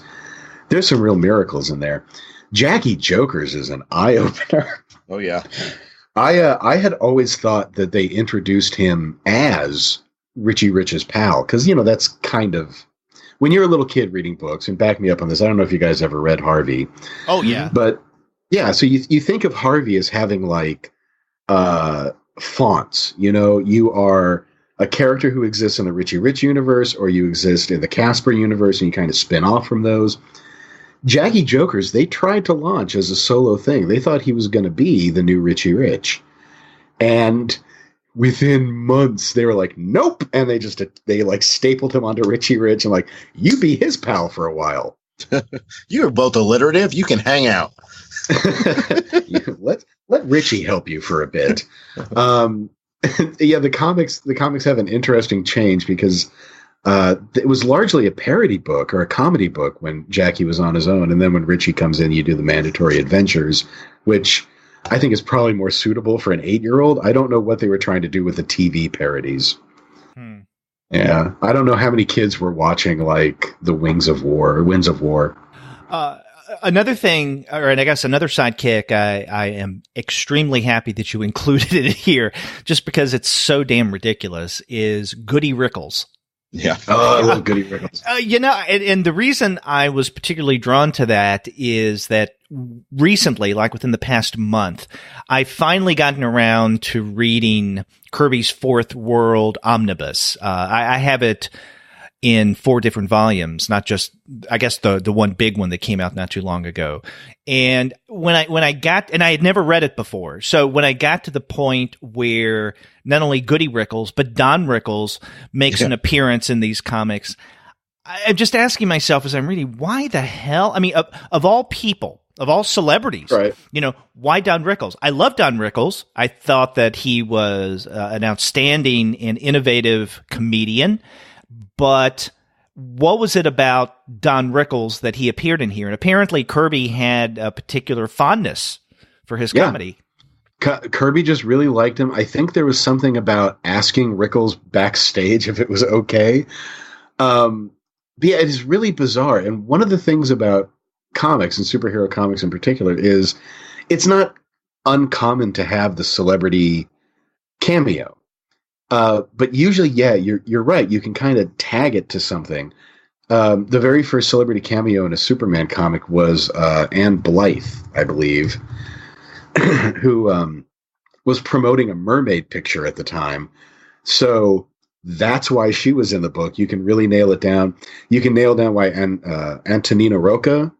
there's some real miracles in there. Jackie Jokers is an eye-opener. Oh, yeah. I had always thought that they introduced him as Richie Rich's pal, because, that's kind of... When you're a little kid reading books, and back me up on this, I don't know if you guys ever read Harvey. Oh, yeah. But, yeah, so you think of Harvey as having, like, fonts. You are a character who exists in the Richie Rich universe, or you exist in the Casper universe, and you kind of spin off from those. Jackie Jokers, they tried to launch as a solo thing. They thought he was going to be the new Richie Rich. And within months, they were like, nope. And they stapled him onto Richie Rich and like, you be his pal for a while. You're both alliterative. You can hang out. Let Richie help you for a bit. Yeah, the comics have an interesting change because it was largely a parody book or a comedy book when Jackie was on his own. And then when Richie comes in, you do the mandatory adventures, which I think is probably more suitable for an 8-year-old. I don't know what they were trying to do with the TV parodies. Yeah. I don't know how many kids were watching like the Winds of War. Another thing, or I guess another sidekick, I am extremely happy that you included it here just because it's so damn ridiculous, is Goody Rickles. Yeah. Oh, I love Goody Rickles. And the reason I was particularly drawn to that is that recently, like within the past month, I've finally gotten around to reading Kirby's Fourth World Omnibus. I have it in 4 different volumes, not just, I guess, the one big one that came out not too long ago. And when I got, and I had never read it before, so when I got to the point where not only Goody Rickles, but Don Rickles makes an appearance in these comics, I'm just asking myself as I'm reading, why the hell? I mean, of all people, of all celebrities, right? Why Don Rickles? I love Don Rickles. I thought that he was an outstanding and innovative comedian. But what was it about Don Rickles that he appeared in here? And apparently Kirby had a particular fondness for his comedy. Kirby just really liked him. I think there was something about asking Rickles backstage if it was okay. But yeah, it is really bizarre. And one of the things about comics and superhero comics in particular is it's not uncommon to have the celebrity cameo. But usually, yeah, you're right. You can kind of tag it to something. The very first celebrity cameo in a Superman comic was Anne Blythe, I believe, who was promoting a mermaid picture at the time. So that's why she was in the book. You can really nail it down. You can nail down why Antonina Rocca,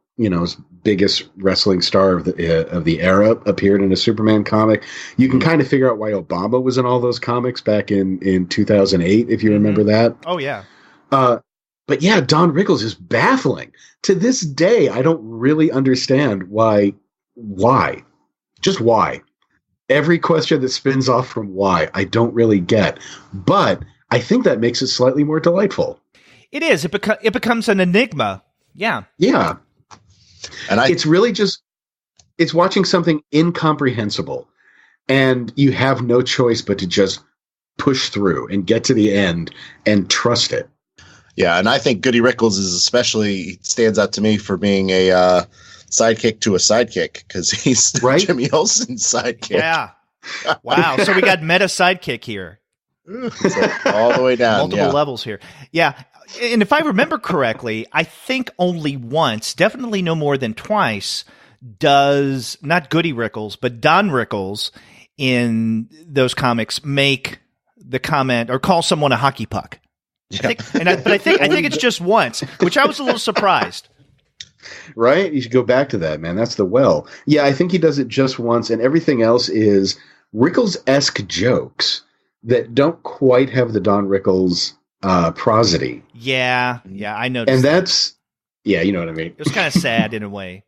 biggest wrestling star of the era, appeared in a Superman comic. You can kind of figure out why Obama was in all those comics back in 2008, if you remember that. Oh, yeah. But yeah, Don Rickles is baffling. To this day, I don't really understand why. Just why. Every question that spins off from why, I don't really get. But I think that makes it slightly more delightful. It is. It becomes an enigma. Yeah. Yeah. And it's really it's watching something incomprehensible, and you have no choice but to just push through and get to the end and trust it. Yeah, and I think Goody Rickles stands out to me for being a sidekick to a sidekick, because he's Jimmy Olsen's sidekick. Yeah. Wow. So we got meta sidekick here. All the way down. Multiple levels here. Yeah. And if I remember correctly, I think only once, definitely no more than twice, does not Goody Rickles, but Don Rickles in those comics make the comment or call someone a hockey puck. Yeah. I think it's just once, which I was a little surprised. Right? You should go back to that, man. That's the well. Yeah, I think he does it just once, and everything else is Rickles-esque jokes that don't quite have the Don Rickles prosody. Yeah, I noticed. And that's, you know what I mean. It was kind of sad in a way.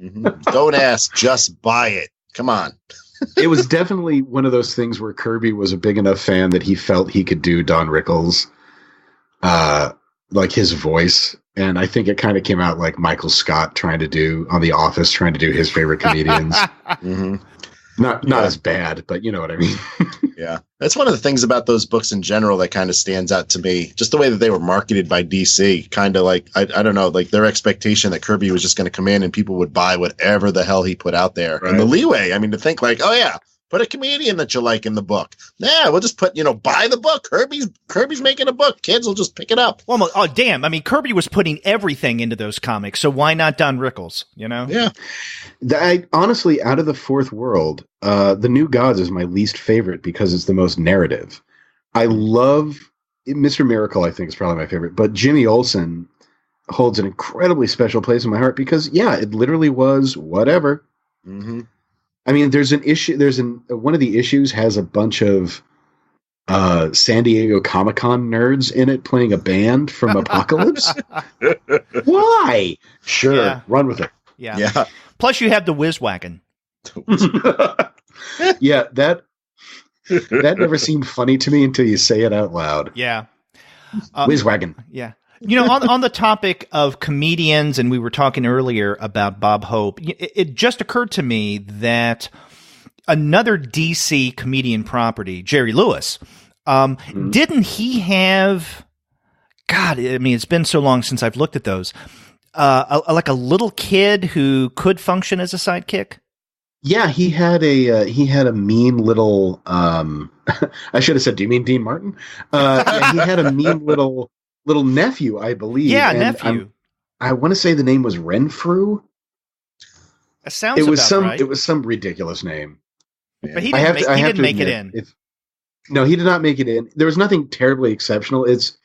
Mm-hmm. Don't ask, just buy it. Come on. It was definitely one of those things where Kirby was a big enough fan that he felt he could do Don Rickles, like his voice. And I think it kind of came out like Michael Scott on The Office, trying to do his favorite comedians. Mm-hmm. Not as bad, but you know what I mean. Yeah. That's one of the things about those books in general that kind of stands out to me. Just the way that they were marketed by DC, kind of like, I don't know, like their expectation that Kirby was just going to come in and people would buy whatever the hell he put out there. Right. And the leeway, I mean, to think like, oh yeah, put a comedian that you like in the book. Yeah, we'll just put, buy the book. Kirby's making a book. Kids will just pick it up. Well, oh, damn. I mean, Kirby was putting everything into those comics, so why not Don Rickles, Yeah. Honestly, out of the Fourth World, The New Gods is my least favorite because it's the most narrative. I love Mr. Miracle, I think is probably my favorite, but Jimmy Olsen holds an incredibly special place in my heart because, yeah, it literally was whatever. Mm-hmm. I mean, there's an issue. One of the issues has a bunch of San Diego Comic-Con nerds in it playing a band from Apocalypse. Why? Sure, run with it. Yeah. Plus, you have the Whiz-Wagon. Yeah, that never seemed funny to me until you say it out loud. Yeah, Whiz-Wagon. Yeah. On the topic of comedians, and we were talking earlier about Bob Hope, it just occurred to me that another DC comedian property, Jerry Lewis, didn't he have, God, I mean, it's been so long since I've looked at those, like a little kid who could function as a sidekick? Yeah, he had a mean little, I should have said, do you mean Dean Martin? Yeah, he had a mean little nephew, I believe. Yeah, nephew. I want to say the name was Renfrew. That sounds right. It was some ridiculous name. But he didn't make it in. No, he did not make it in. There was nothing terribly exceptional. It's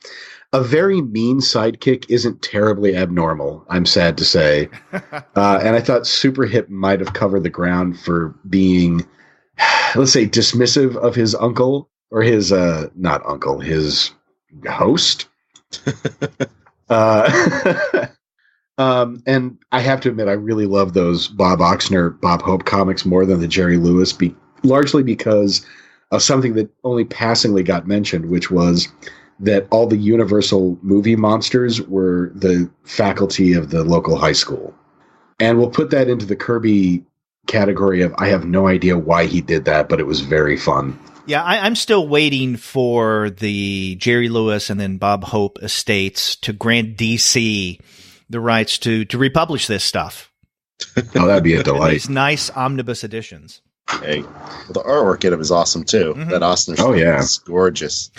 a very mean sidekick isn't terribly abnormal, I'm sad to say. And I thought Super Hip might have covered the ground for being, let's say, dismissive of his uncle, or his, not uncle, his host. And I have to admit, I really love those Bob Oxner, Bob Hope comics more than the Jerry Lewis, largely because of something that only passingly got mentioned, which was that all the Universal movie monsters were the faculty of the local high school. And we'll put that into the Kirby category of, I have no idea why he did that, but it was very fun. Yeah, I'm still waiting for the Jerry Lewis and then Bob Hope estates to grant DC the rights to republish this stuff. Oh, that'd be a delight. These nice omnibus editions. Hey, well, the artwork in it is awesome too. Mm-hmm. That Austin is gorgeous.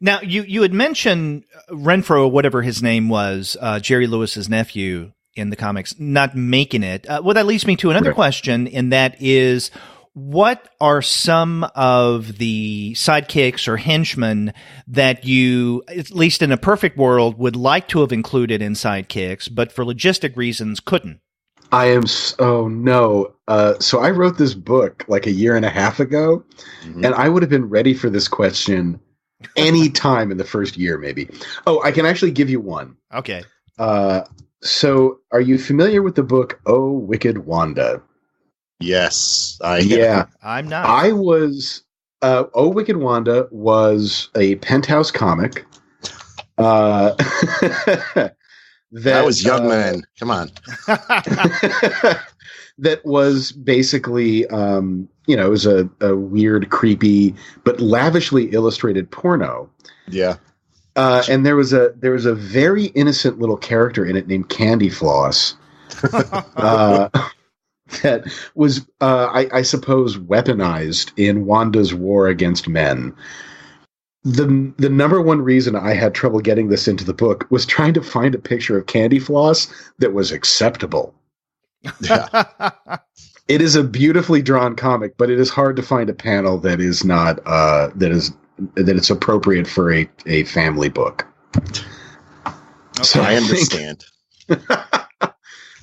Now, you had mentioned Renfro, whatever his name was, Jerry Lewis's nephew in the comics, not making it. Well, that leads me to another question, and that is, what are some of the sidekicks or henchmen that you, at least in a perfect world, would like to have included in sidekicks, but for logistic reasons couldn't? So I wrote this book like a year and a half ago, and I would have been ready for this question any time in the first year, maybe. Oh, I can actually give you one. Okay. So are you familiar with the book, Oh, Wicked Wanda? Yes. I'm not. I was, Oh, Wicked Wanda was a Penthouse comic. That was Young Man. Come on. That was basically, it was a weird, creepy, but lavishly illustrated porno. Yeah. And there was a very innocent little character in it named Candy Floss. That was, I suppose, weaponized in Wanda's war against men. The number one reason I had trouble getting this into the book was trying to find a picture of Candy Floss that was acceptable. Yeah. It is a beautifully drawn comic, but it is hard to find a panel that is not that it's appropriate for a family book. Okay. So I understand.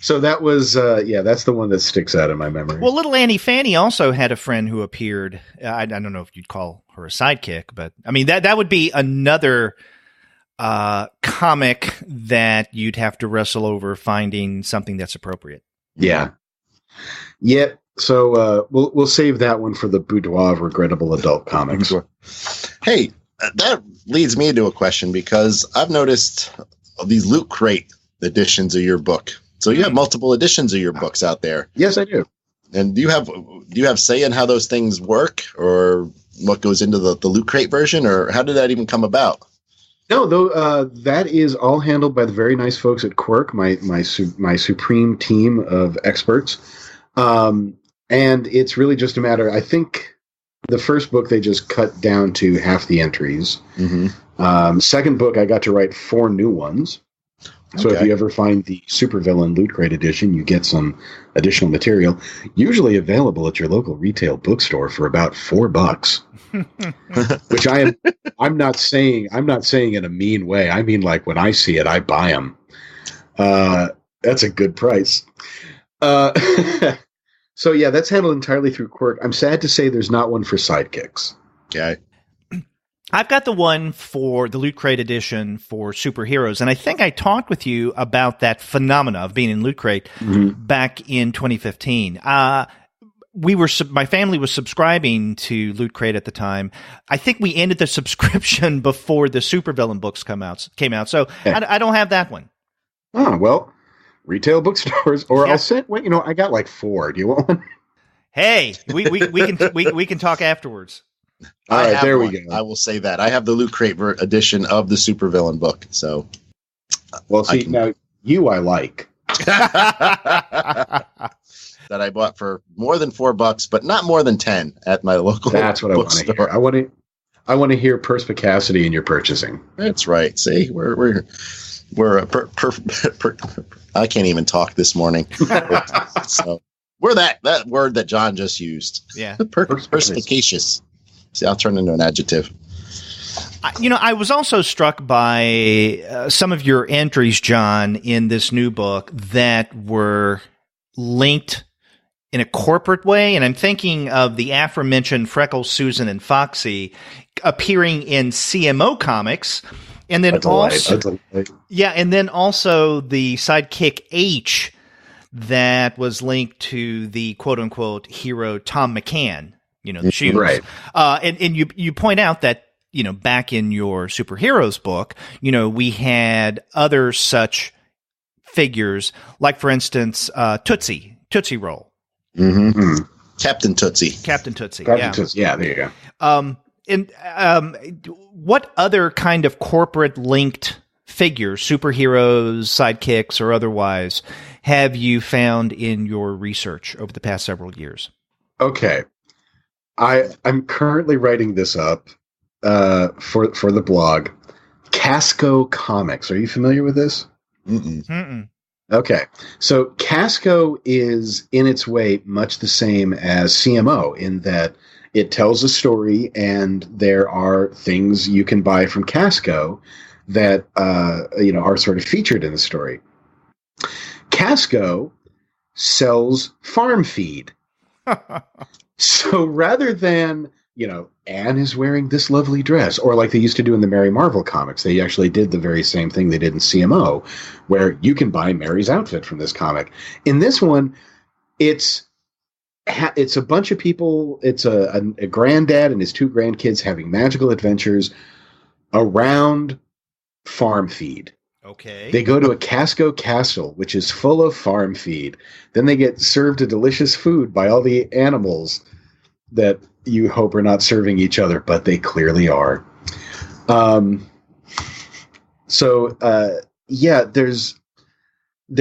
So that was, that's the one that sticks out in my memory. Well, Little Annie Fanny also had a friend who appeared. I don't know if you'd call her a sidekick, but I mean, that would be another comic that you'd have to wrestle over finding something that's appropriate. Yeah. Yeah. So we'll save that one for the boudoir of regrettable adult comics. Hey, that leads me to a question, because I've noticed these Loot Crate editions of your book. So you have multiple editions of your books out there. Yes, I do. And do you have say in how those things work, or what goes into the Loot Crate version, or how did that even come about? No, though that is all handled by the very nice folks at Quirk, my supreme team of experts, and it's really just a matter. I think the first book they just cut down to half the entries. Mm-hmm. Second book I got to write 4 new ones. So if you ever find the Supervillain Loot Crate edition, you get some additional material, usually available at your local retail bookstore for about $4. Which I'm not saying in a mean way. I mean, like, when I see it, I buy them. That's a good price. So yeah, that's handled entirely through Quirk. I'm sad to say there's not one for Sidekicks. Okay. I've got the one for the Loot Crate edition for superheroes, and I think I talked with you about that phenomena of being in Loot Crate back in 2015. My family was subscribing to Loot Crate at the time. I think we ended the subscription before the Supervillain books came out. So yeah. I don't have that one. Oh, well, retail bookstores, or I'll send. Wait, I got like 4. Do you want one? Hey, we can talk afterwards. All right, there we go. I will say that I have the Loot Crate edition of the Supervillain book. So, well, see, now I like that I bought for more than $4, but not more than 10 at my local. That's what I want to hear. I want to hear perspicacity in your purchasing. That's right. See, we're I can't even talk this morning. So we're that word that John just used. Yeah, perspicacious. See, I'll turn into an adjective. I was also struck by some of your entries, John, in this new book that were linked in a corporate way. And I'm thinking of the aforementioned Freckles, Susan, and Foxy appearing in CMO comics. And then also the sidekick H that was linked to the quote-unquote hero Tom McCann. The shoes. Right. And you point out that, back in your superheroes book, we had other such figures, like, for instance, Tootsie Roll. Mm-hmm. Captain Tootsie. Yeah, there you go. And what other kind of corporate linked figures, superheroes, sidekicks, or otherwise, have you found in your research over the past several years? Okay. I'm currently writing this up for the blog. Casco Comics. Are you familiar with this? Mm-mm. Okay. So Casco is, in its way, much the same as CMO in that it tells a story, and there are things you can buy from Casco that are sort of featured in the story. Casco sells farm feed. So rather than, Anne is wearing this lovely dress, or like they used to do in the Mary Marvel comics, they actually did the very same thing they did in CMO, where you can buy Mary's outfit from this comic. In this one, it's a bunch of people. It's a granddad and his 2 grandkids having magical adventures around farm feed. Okay. They go to a Casco castle, which is full of farm feed. Then they get served a delicious food by all the animals that you hope are not serving each other, but they clearly are. There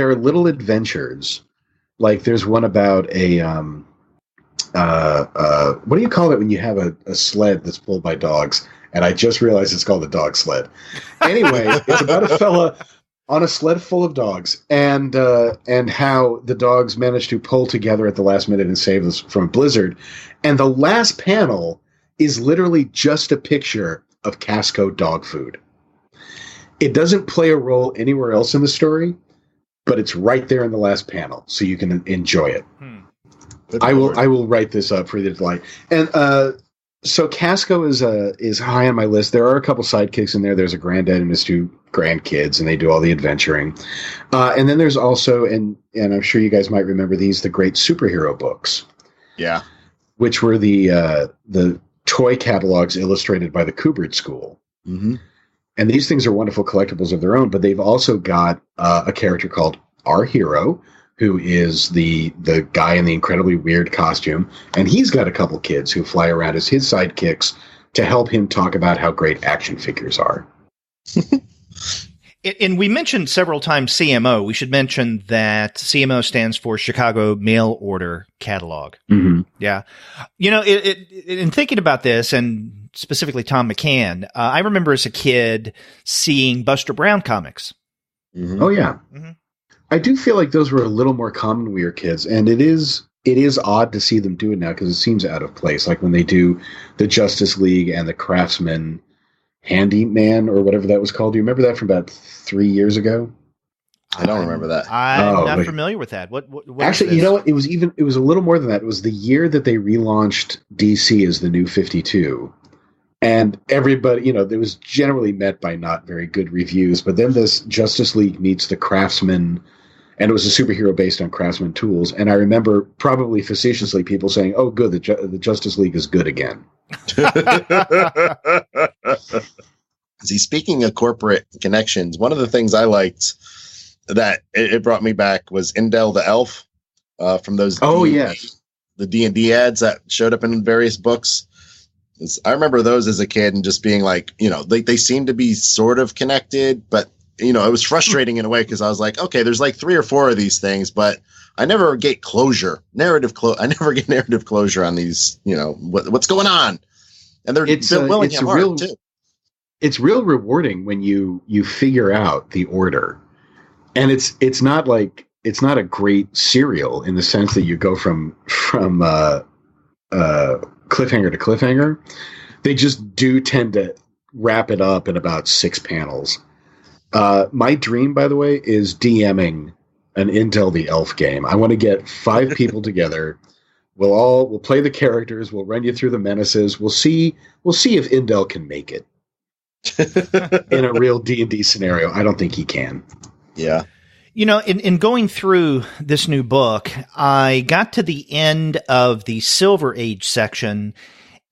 are little adventures. Like there's one about what do you call it when you have a sled that's pulled by dogs? And I just realized it's called a dog sled. Anyway, it's about a fella on a sled full of dogs, and how the dogs managed to pull together at the last minute and save us from a blizzard. And the last panel is literally just a picture of Casco dog food. It doesn't play a role anywhere else in the story, but it's right there in the last panel, so you can enjoy it. I will write this up for you to like. And so Casco is high on my list. There are a couple sidekicks in there. There's a granddad and his 2 grandkids, and they do all the adventuring. And then there's also, and I'm sure you guys might remember these, the great superhero books. Yeah. Which were the toy catalogs illustrated by the Kubert School. Mm-hmm. And these things are wonderful collectibles of their own, but they've also got a character called Our Hero, who is the guy in the incredibly weird costume, and he's got a couple kids who fly around as his sidekicks to help him talk about how great action figures are. And we mentioned several times CMO. We should mention that CMO stands for Chicago Mail Order Catalog. Mm-hmm. Yeah. In thinking about this, and specifically Tom McCann, I remember as a kid seeing Buster Brown comics. Mm-hmm. Oh, yeah. Mm-hmm. I do feel like those were a little more common when we were kids, and it is odd to see them do it now because it seems out of place. Like when they do the Justice League and the Craftsman Handyman or whatever that was called. Do you remember that from about 3 years ago? I don't remember that. I'm not familiar with that. What actually, you know what? It was a little more than that. It was the year that they relaunched DC as the New 52. And everybody, it was generally met by not very good reviews. But then this Justice League meets the Craftsman, and it was a superhero based on Craftsman tools. And I remember probably facetiously people saying, "Oh, good, the Justice League is good again." See, speaking of corporate connections, one of the things I liked that it brought me back was Indel the Elf from those. Oh, yes. The D&D ads that showed up in various books. I remember those as a kid and just being like, they seem to be sort of connected, but it was frustrating in a way because I was like, okay, there's like 3 or 4 of these things, but I never get closure, I never get narrative closure on these, what's going on. And they're Bill Willingham art too. It's real rewarding when you figure out the order. And it's not a great serial in the sense that you go from cliffhanger to cliffhanger. They just do tend to wrap it up in about 6 panels. My dream, by the way, is DMing an Indel the Elf game. I want to get 5 people together. We'll play the characters. We'll run you through the menaces. We'll see if Indel can make it in a real D&D scenario. I don't think he can. Yeah. In going through this new book, I got to the end of the Silver Age section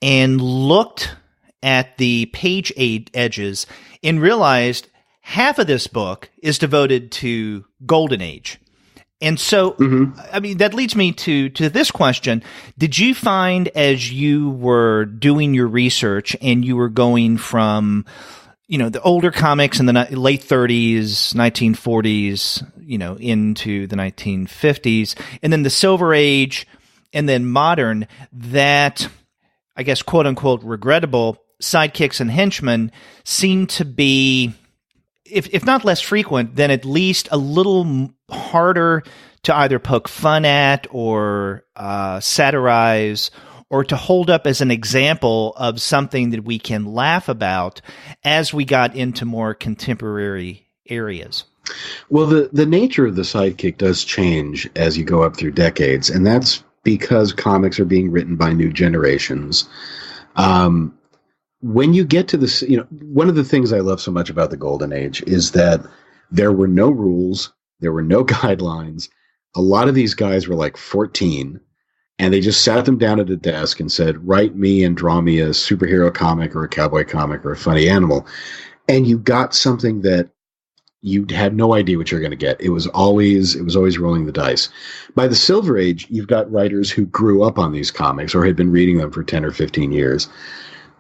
and looked at the page edges and realized half of this book is devoted to Golden Age. And so, that leads me to this question. Did you find as you were doing your research and you were going from, the older comics in the late 30s, 1940s, into the 1950s, and then the Silver Age, and then modern, that, I guess, quote unquote, regrettable sidekicks and henchmen seem to be, if not less frequent, then at least a little harder to either poke fun at or satirize, or to hold up as an example of something that we can laugh about as we got into more contemporary areas. Well, the nature of the sidekick does change as you go up through decades, and that's because comics are being written by new generations. When you get to this, one of the things I love so much about the Golden Age is that there were no rules, there were no guidelines. A lot of these guys were like 14, and they just sat them down at a desk and said, write me and draw me a superhero comic or a cowboy comic or a funny animal. And you got something that you had no idea what you're going to get. It was always rolling the dice. By the Silver Age, you've got writers who grew up on these comics or had been reading them for 10 or 15 years.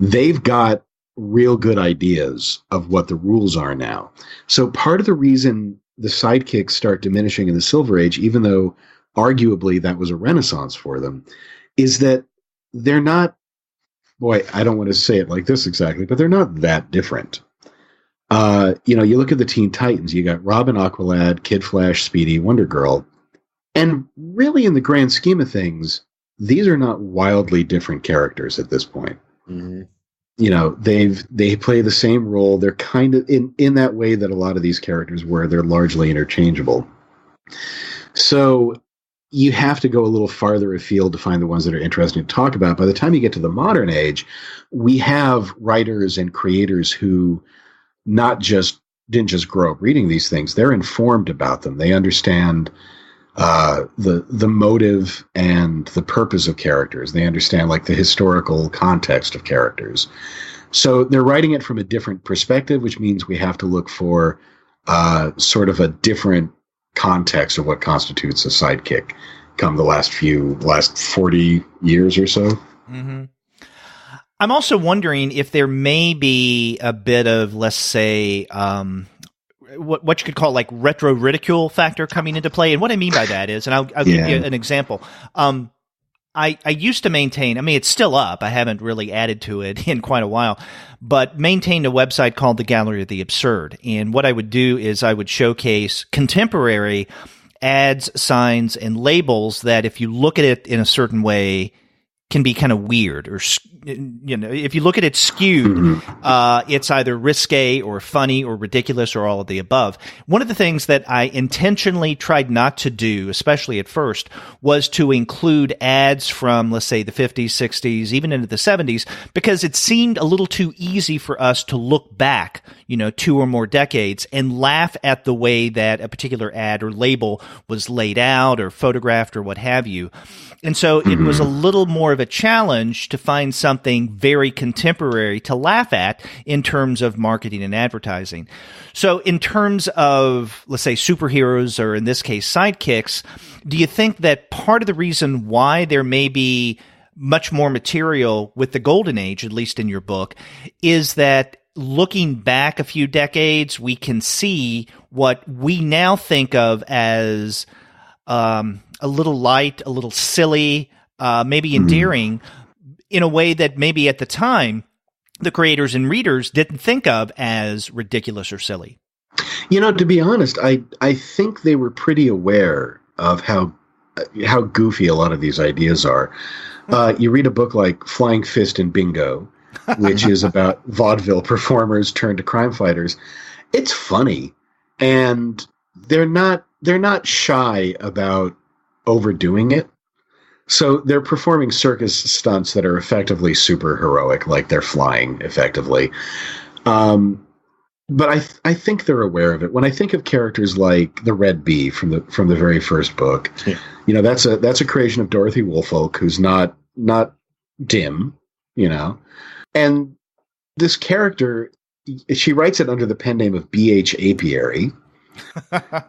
They've got real good ideas of what the rules are now. So part of the reason the sidekicks start diminishing in the Silver Age, even though arguably that was a renaissance for them, is that they're not, boy, I don't want to say it like this exactly, but they're not that different. You look at the Teen Titans, you got Robin, Aqualad, Kid Flash, Speedy, Wonder Girl, and really in the grand scheme of things, these are not wildly different characters at this point. Mm-hmm. They play the same role. They're kind of in that way that a lot of these characters were. They're largely interchangeable. So you have to go a little farther afield to find the ones that are interesting to talk about. By the time you get to the modern age, we have writers and creators who didn't just grow up reading these things. They're informed about them. They understand the motive and the purpose of characters. They understand like the historical context of characters. So they're writing it from a different perspective, which means we have to look for sort of a different context of what constitutes a sidekick come the last 40 years or so. Mm-hmm. I'm also wondering if there may be a bit of, let's say, what you could call like retro ridicule factor coming into play. And what I mean by that is, and I'll give you an example. I used to maintain, I mean, it's still up. I haven't really added to it in quite a while, but maintained a website called the Gallery of the Absurd. And what I would do is I would showcase contemporary ads, signs, and labels that if you look at it in a certain way can be kind of weird, or, you know, if you look at it skewed, it's either risque or funny or ridiculous or all of the above. One of the things that I intentionally tried not to do, especially at first, was to include ads from, let's say, the 50s, 60s, even into the 70s, because it seemed a little too easy for us to look back, you know, 2 or more decades and laugh at the way that a particular ad or label was laid out or photographed or what have you. And so it was a little more of a challenge to find something very contemporary to laugh at in terms of marketing and advertising. So in terms of, let's say, superheroes, or in this case, sidekicks, do you think that part of the reason why there may be much more material with the Golden Age, at least in your book, is that looking back a few decades, we can see what we now think of as a little light, a little silly, maybe endearing, in a way that maybe at the time the creators and readers didn't think of as ridiculous or silly. You know, to be honest, I think they were pretty aware of how goofy a lot of these ideas are. You read a book like Flying Fist and Bingo, which is about vaudeville performers turned to crime fighters. It's funny, and they're not shy about overdoing it. So they're performing circus stunts that are effectively super heroic, like they're flying effectively. But I think they're aware of it. When I think of characters like the Red Bee from the very first book, you know, that's a creation of Dorothy Woolfolk, who's not dim, you know. And this character, she writes it under the pen name of B.H. Apiary,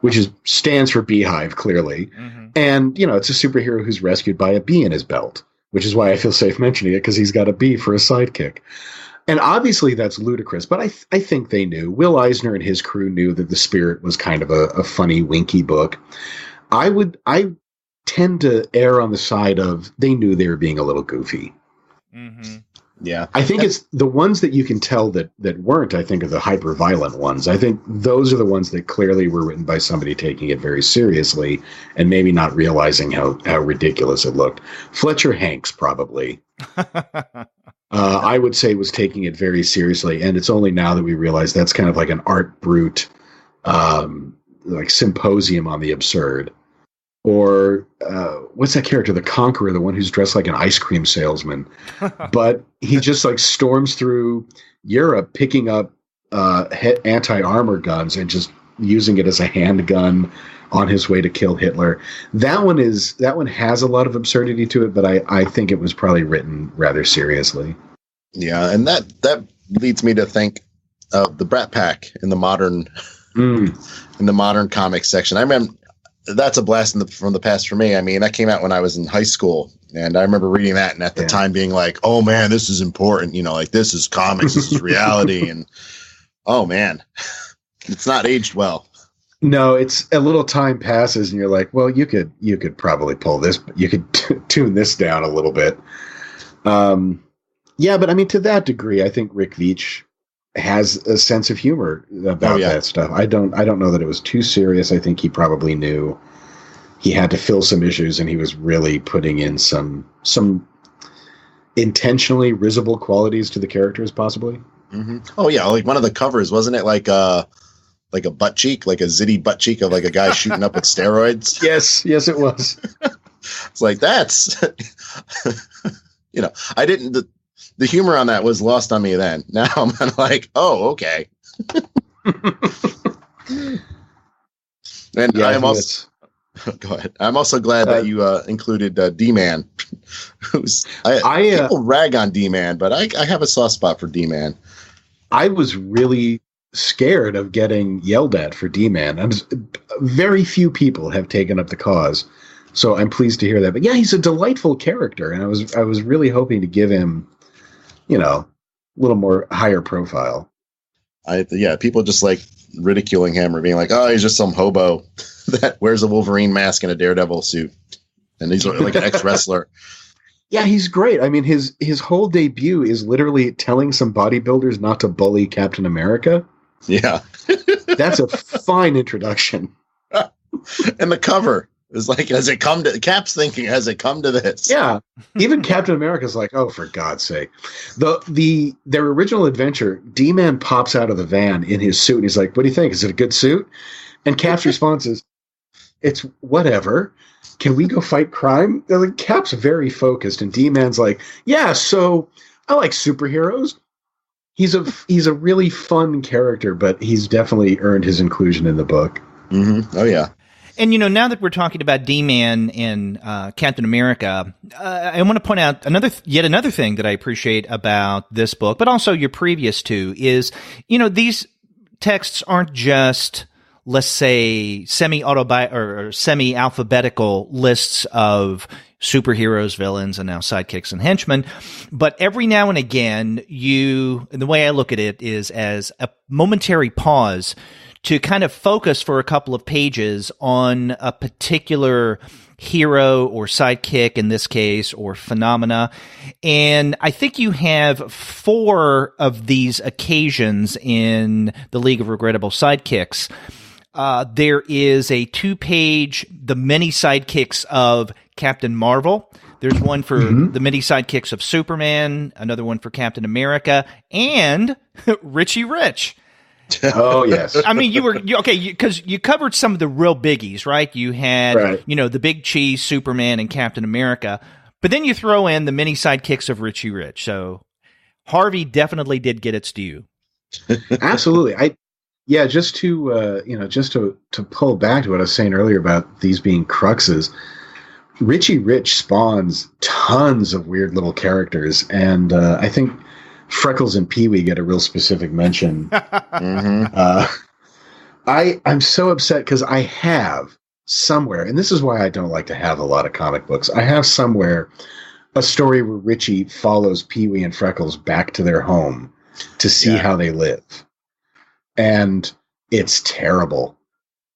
which stands for beehive, clearly. And, you know, it's a superhero who's rescued by a bee in his belt, which is why I feel safe mentioning it, because he's got a bee for a sidekick. And obviously that's ludicrous, but I think they knew. Will Eisner and his crew knew that The Spirit was kind of a funny, winky book. I tend to err on the side of they knew they were being a little goofy. Yeah. I think it's the ones that you can tell that weren't, I think, are the hyper-violent ones. I think those are the ones that clearly were written by somebody taking it very seriously and maybe not realizing how ridiculous it looked. Fletcher Hanks, probably. I would say was taking it very seriously, and it's only now that we realize that's kind of like an art brute, like symposium on the absurd. Or what's that character, the Conqueror, the one who's dressed like an ice cream salesman, but he just like storms through Europe picking up anti-armor guns and just using it as a handgun on his way to kill Hitler. That one has a lot of absurdity to it, but I think it was probably written rather seriously. Yeah, and that leads me to think of the Brat Pack in the modern comics section. I remember. That's a blast from the past for me. I mean, that came out when I was in high school, and I remember reading that and at the time being like, oh man, this is important. You know, like this is comics, this is reality. And oh man, it's not aged well. No, it's a little time passes and you're like, well, you could probably pull this, you could tune this down a little bit. Yeah, but I mean, to that degree, I think Rick Veitch has a sense of humor about that stuff. I don't know that it was too serious. I think he probably knew he had to fill some issues, and he was really putting in some intentionally risible qualities to the characters, possibly. Oh yeah, like one of the covers, wasn't it like a butt cheek, like a zitty butt cheek of like a guy shooting up with steroids? Yes, it was. It's like that's you know, I didn't. The humor on that was lost on me then. Now I'm kind of like, oh, okay. And I am also go ahead. I'm also glad that you included D-Man. People rag on D-Man, but I have a soft spot for D-Man. I was really scared of getting yelled at for D-Man. Very few people have taken up the cause, so I'm pleased to hear that. But yeah, he's a delightful character, and I was really hoping to give him, a little more higher profile. People just like ridiculing him or being like, oh, he's just some hobo that wears a Wolverine mask and a Daredevil suit, and he's like an ex-wrestler. Yeah, he's great. I mean, his whole debut is literally telling some bodybuilders not to bully Captain America. Yeah. That's a fine introduction. And the cover is like, Cap's thinking, has it come to this? Yeah. Even Captain America's like, oh, for God's sake. Their original adventure, D-Man pops out of the van in his suit, and he's like, what do you think? Is it a good suit? And Cap's response is, it's whatever. Can we go fight crime? Like, Cap's very focused, and D-Man's like, yeah, so I like superheroes. He's a really fun character, but he's definitely earned his inclusion in the book. Mm-hmm. Oh, yeah. And, now that we're talking about D-Man and Captain America, I want to point out yet another thing that I appreciate about this book, but also your previous two, is, these texts aren't just, let's say, semi-alphabetical lists of superheroes, villains, and now sidekicks and henchmen. But every now and again, and the way I look at it is as a momentary pause to kind of focus for a couple of pages on a particular hero or sidekick in this case, or phenomena. And I think you have 4 of these occasions in the League of Regrettable Sidekicks. There is a 2-page, the many sidekicks of Captain Marvel. There's one for the many sidekicks of Superman, another one for Captain America, and Richie Rich. Oh, yes. I mean, because you covered some of the real biggies, right? You had, the Big Cheese, Superman, and Captain America. But then you throw in the many sidekicks of Richie Rich. So Harvey definitely did get its due. Absolutely. Just to pull back to what I was saying earlier about these being cruxes, Richie Rich spawns tons of weird little characters, and I think Freckles and Pee-wee get a real specific mention. I'm so upset because I have somewhere, and this is why I don't like to have a lot of comic books, I have somewhere a story where Richie follows Pee-wee and Freckles back to their home to see how they live. And it's terrible.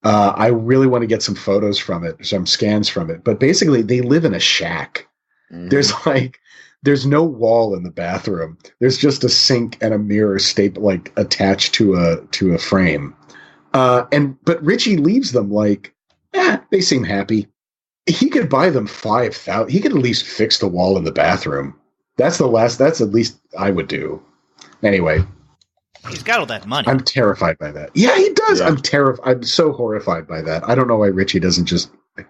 I really want to get some photos from it, some scans from it. But basically, they live in a shack. There's no wall in the bathroom. There's just a sink and a mirror attached to a frame. But Richie leaves them they seem happy. He could buy them 5,000. He could at least fix the wall in the bathroom. That's at least I would do. Anyway. He's got all that money. I'm terrified by that. Yeah, he does. Yeah. I'm so horrified by that. I don't know why Richie doesn't just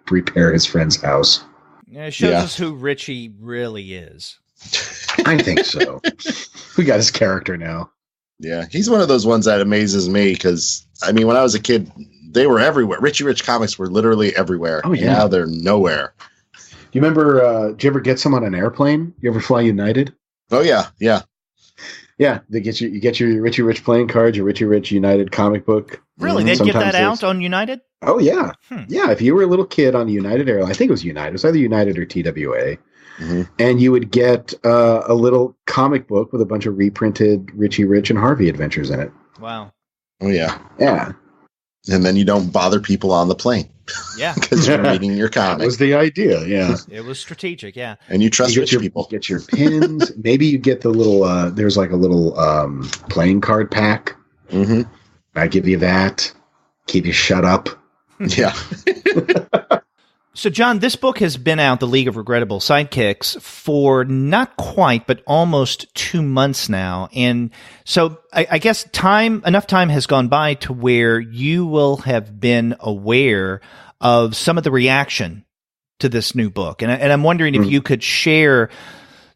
repair his friend's house. Yeah, it shows us who Richie really is. I think so. We got his character now. Yeah, he's one of those ones that amazes me because, I mean, when I was a kid, they were everywhere. Richie Rich comics were literally everywhere. Oh, yeah. Now they're nowhere. Do you remember, did you ever get some on an airplane? You ever fly United? Oh, yeah, yeah. Yeah, you get your Richie Rich playing cards, your Richie Rich United comic book. Really? They'd get that out on United? Oh, yeah. Yeah, if you were a little kid on United Airline, I think it was United. It was either United or TWA. And you would get a little comic book with a bunch of reprinted Richie Rich and Harvey adventures in it. Wow. Oh, yeah. Yeah. And then you don't bother people on the plane. Yeah. Because you're reading your comic. That was the idea, yeah. It was strategic, yeah. And you trust rich people. You get your pins. Maybe you get the little, there's like a little playing card pack. I give you that. Keep you shut up. Yeah. So, John, this book has been out, The League of Regrettable Sidekicks, for not quite, but almost 2 months now. And so I guess enough time has gone by to where you will have been aware of some of the reaction to this new book. And I'm wondering if you could share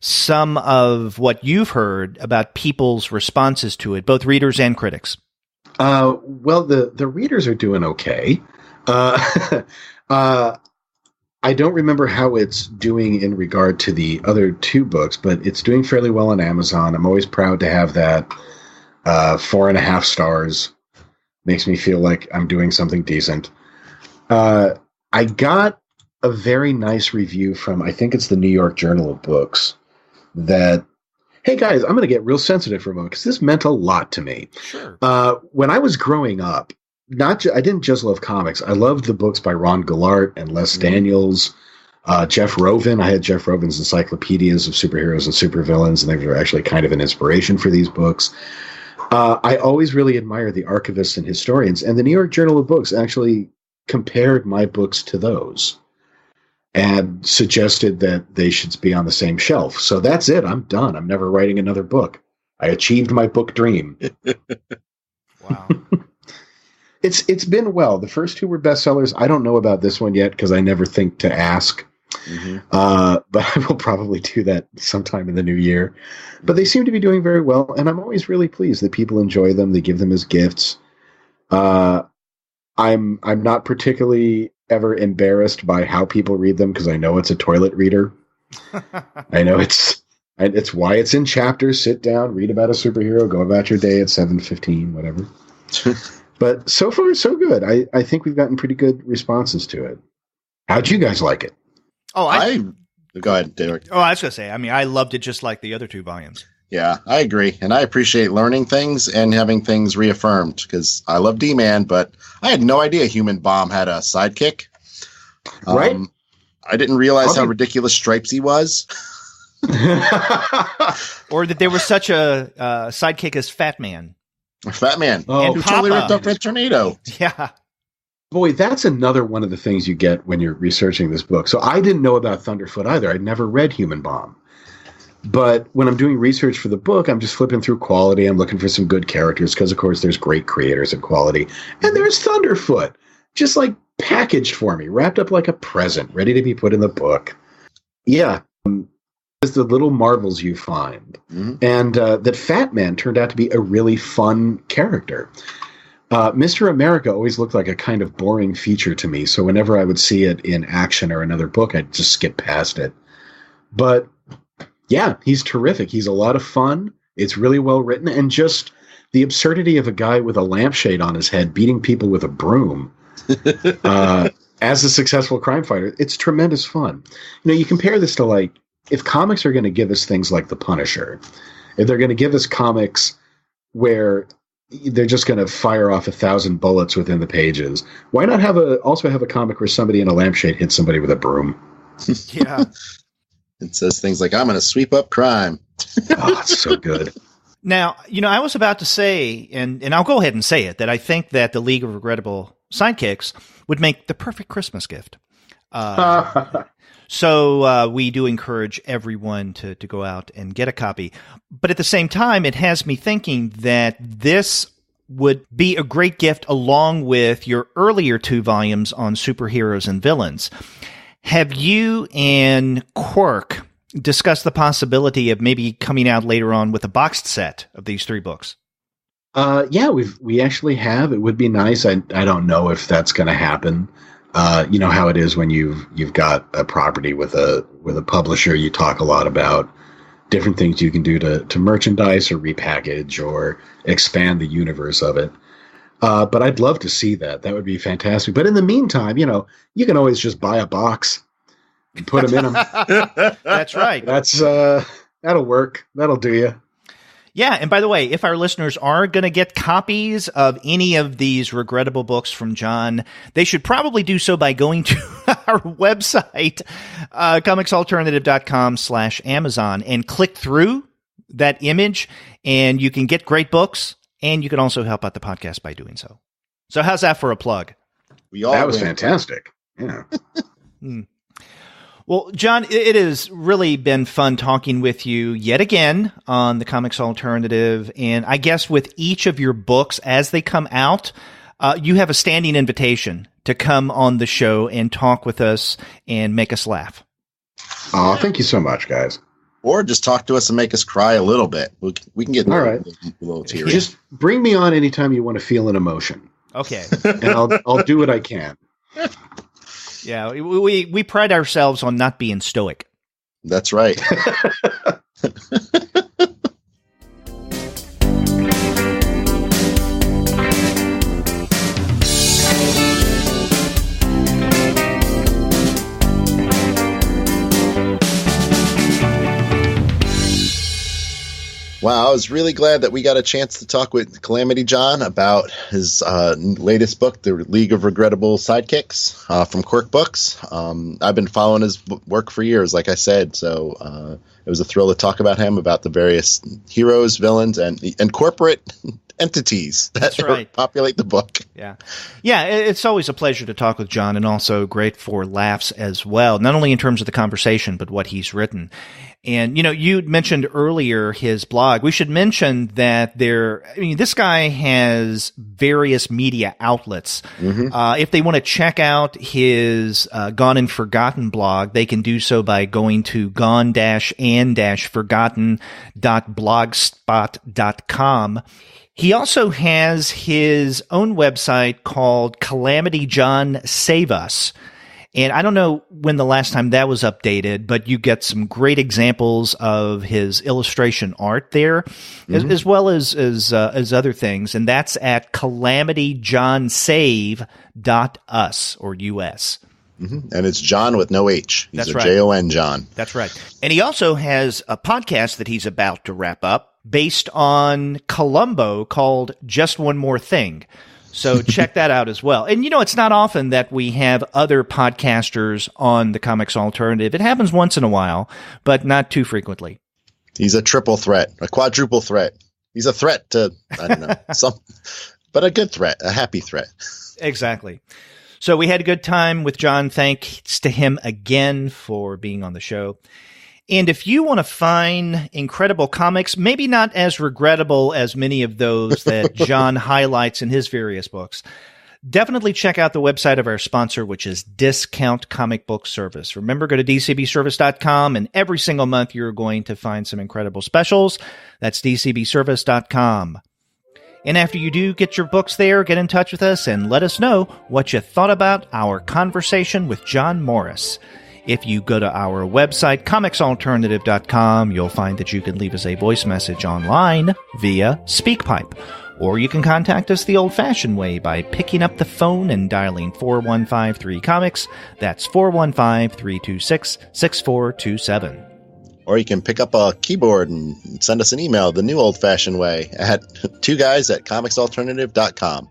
some of what you've heard about people's responses to it, both readers and critics. Well, the readers are doing okay. I don't remember how it's doing in regard to the other 2 books, but it's doing fairly well on Amazon. I'm always proud to have that. 4.5 stars. Makes me feel like I'm doing something decent. I got a very nice review from, I think it's the New York Journal of Books, that, hey guys, I'm going to get real sensitive for a moment because this meant a lot to me. Sure. When I was growing up, I didn't just love comics. I loved the books by Ron Gillard and Les Daniels, Jeff Rovin. I had Jeff Rovin's encyclopedias of superheroes and supervillains, and they were actually kind of an inspiration for these books. I always really admired the archivists and historians, and the New York Journal of Books actually compared my books to those and suggested that they should be on the same shelf. So that's it. I'm done. I'm never writing another book. I achieved my book dream. Wow. It's been well. The first 2 were bestsellers. I don't know about this one yet because I never think to ask. But I will probably do that sometime in the new year. But they seem to be doing very well, and I'm always really pleased that people enjoy them. They give them as gifts. I'm not particularly ever embarrassed by how people read them because I know it's a toilet reader. I know it's why it's in chapters. Sit down, read about a superhero, go about your day at 7:15, whatever. But so far, so good. I think we've gotten pretty good responses to it. How'd you guys like it? Oh, go ahead, Derek. Oh, I was going to say, I mean, I loved it just like the other 2 volumes. Yeah, I agree. And I appreciate learning things and having things reaffirmed because I love D-Man, but I had no idea Human Bomb had a sidekick. Right? I didn't realize how ridiculous Stripesy was. Or that there was such a sidekick as Fat Man. Fat Man. Oh, who totally ripped off Red Tornado. Yeah. Boy, that's another one of the things you get when you're researching this book. So I didn't know about Thunderfoot either. I'd never read Human Bomb. But when I'm doing research for the book, I'm just flipping through Quality. I'm looking for some good characters because, of course, there's great creators in Quality. And there's Thunderfoot, just like packaged for me, wrapped up like a present, ready to be put in the book. Yeah. It's the little marvels you find. And that Fat Man turned out to be a really fun character. Mr. America always looked like a kind of boring feature to me, so whenever I would see it in action or another book, I'd just skip past it. But yeah, he's terrific. He's a lot of fun. It's really well written, and just the absurdity of a guy with a lampshade on his head beating people with a broom as a successful crime fighter. It's tremendous fun. You know, you compare this to, like, if comics are going to give us things like The Punisher, if they're going to give us comics where they're just going to fire off 1,000 bullets within the pages, why not also have a comic where somebody in a lampshade hits somebody with a broom? Yeah. It says things like, I'm going to sweep up crime. Oh, it's so good. Now, you know, I was about to say, and I'll go ahead and say it, that I think that the League of Regrettable Sidekicks would make the perfect Christmas gift. So we do encourage everyone to go out and get a copy. But at the same time, it has me thinking that this would be a great gift along with your earlier 2 volumes on superheroes and villains. Have you and Quirk discussed the possibility of maybe coming out later on with a boxed set of these 3 books? Yeah, we actually have. It would be nice. I don't know if that's going to happen. You know how it is when you've got a property with a publisher. You talk a lot about different things you can do to merchandise or repackage or expand the universe of it. But I'd love to see that. That would be fantastic. But in the meantime, you know, you can always just buy a box and put them in them. That's right. That'll work. That'll do you. Yeah, and by the way, if our listeners are going to get copies of any of these regrettable books from Jon, they should probably do so by going to our website, comicsalternative.com/Amazon, and click through that image, and you can get great books, and you can also help out the podcast by doing so. So how's that for a plug? That was fantastic. Yeah. Well, Jon, it has really been fun talking with you yet again on the Comics Alternative. And I guess with each of your books as they come out, you have a standing invitation to come on the show and talk with us and make us laugh. Oh, thank you so much, guys. Or just talk to us and make us cry a little bit. We can get a little teary. Just bring me on anytime you want to feel an emotion. Okay. And I'll do what I can. Yeah, we pride ourselves on not being stoic. That's right. Wow, I was really glad that we got a chance to talk with Calamity John about his latest book, The League of Regrettable Sidekicks, from Quirk Books. I've been following his work for years, like I said, so it was a thrill to talk about him, about the various heroes, villains, and corporate entities that populate the book. Yeah. It's always a pleasure to talk with John, and also great for laughs as well, not only in terms of the conversation, but what he's written. And, you mentioned earlier his blog. We should mention that this guy has various media outlets. Mm-hmm. If they want to check out his Gone and Forgotten blog, they can do so by going to gone-and-forgotten.blogspot.com. He also has his own website called Calamity John Save Us. And I don't know when the last time that was updated, but you get some great examples of his illustration art there, mm-hmm. as well as other things. And that's at calamityjohnsave.us or US. Mm-hmm. And it's John with no H. He's right. Jon John. That's right. And he also has a podcast that he's about to wrap up based on Columbo called Just One More Thing. So check that out as well. And, it's not often that we have other podcasters on the Comics Alternative. It happens once in a while, but not too frequently. He's a triple threat, a quadruple threat. He's a threat to, I don't know, but a good threat, a happy threat. Exactly. So we had a good time with John. Thanks to him again for being on the show. And if you want to find incredible comics, maybe not as regrettable as many of those that John highlights in his various books, definitely check out the website of our sponsor, which is Discount Comic Book Service. Remember, go to dcbservice.com, and every single month you're going to find some incredible specials. That's dcbservice.com. And after you do get your books there, get in touch with us and let us know what you thought about our conversation with Jon Morris. If you go to our website, comicsalternative.com, you'll find that you can leave us a voice message online via SpeakPipe. Or you can contact us the old-fashioned way by picking up the phone and dialing 4153-COMICS. That's 415-326-6427. Or you can pick up a keyboard and send us an email the new old-fashioned way at 2guys@comicsalternative.com.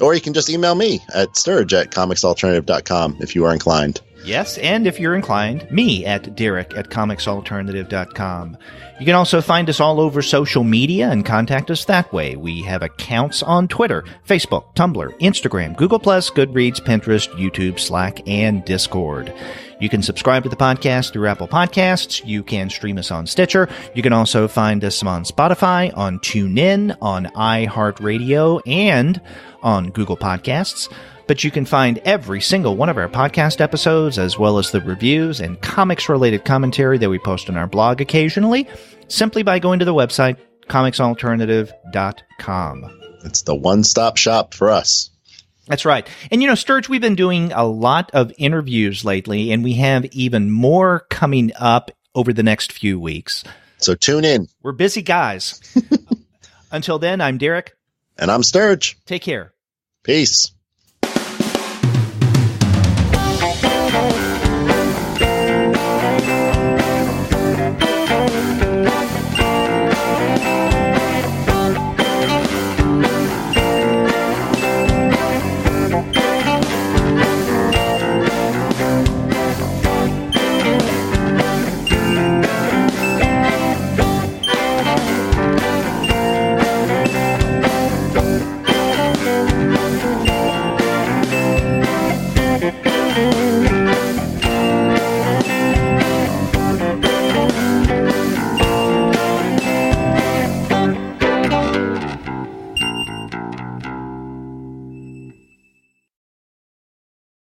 Or you can just email me at sturge@comicsalternative.com if you are inclined. Yes, and if you're inclined, me at derek@comicsalternative.com. You can also find us all over social media and contact us that way. We have accounts on Twitter, Facebook, Tumblr, Instagram, Google+, Goodreads, Pinterest, YouTube, Slack, and Discord. You can subscribe to the podcast through Apple Podcasts. You can stream us on Stitcher. You can also find us on Spotify, on TuneIn, on iHeartRadio, and on Google Podcasts. But you can find every single one of our podcast episodes, as well as the reviews and comics-related commentary that we post on our blog occasionally, simply by going to the website, comicsalternative.com. It's the one-stop shop for us. That's right. And, Sturge, we've been doing a lot of interviews lately, and we have even more coming up over the next few weeks. So tune in. We're busy guys. Until then, I'm Derek. And I'm Sturge. Take care. Peace.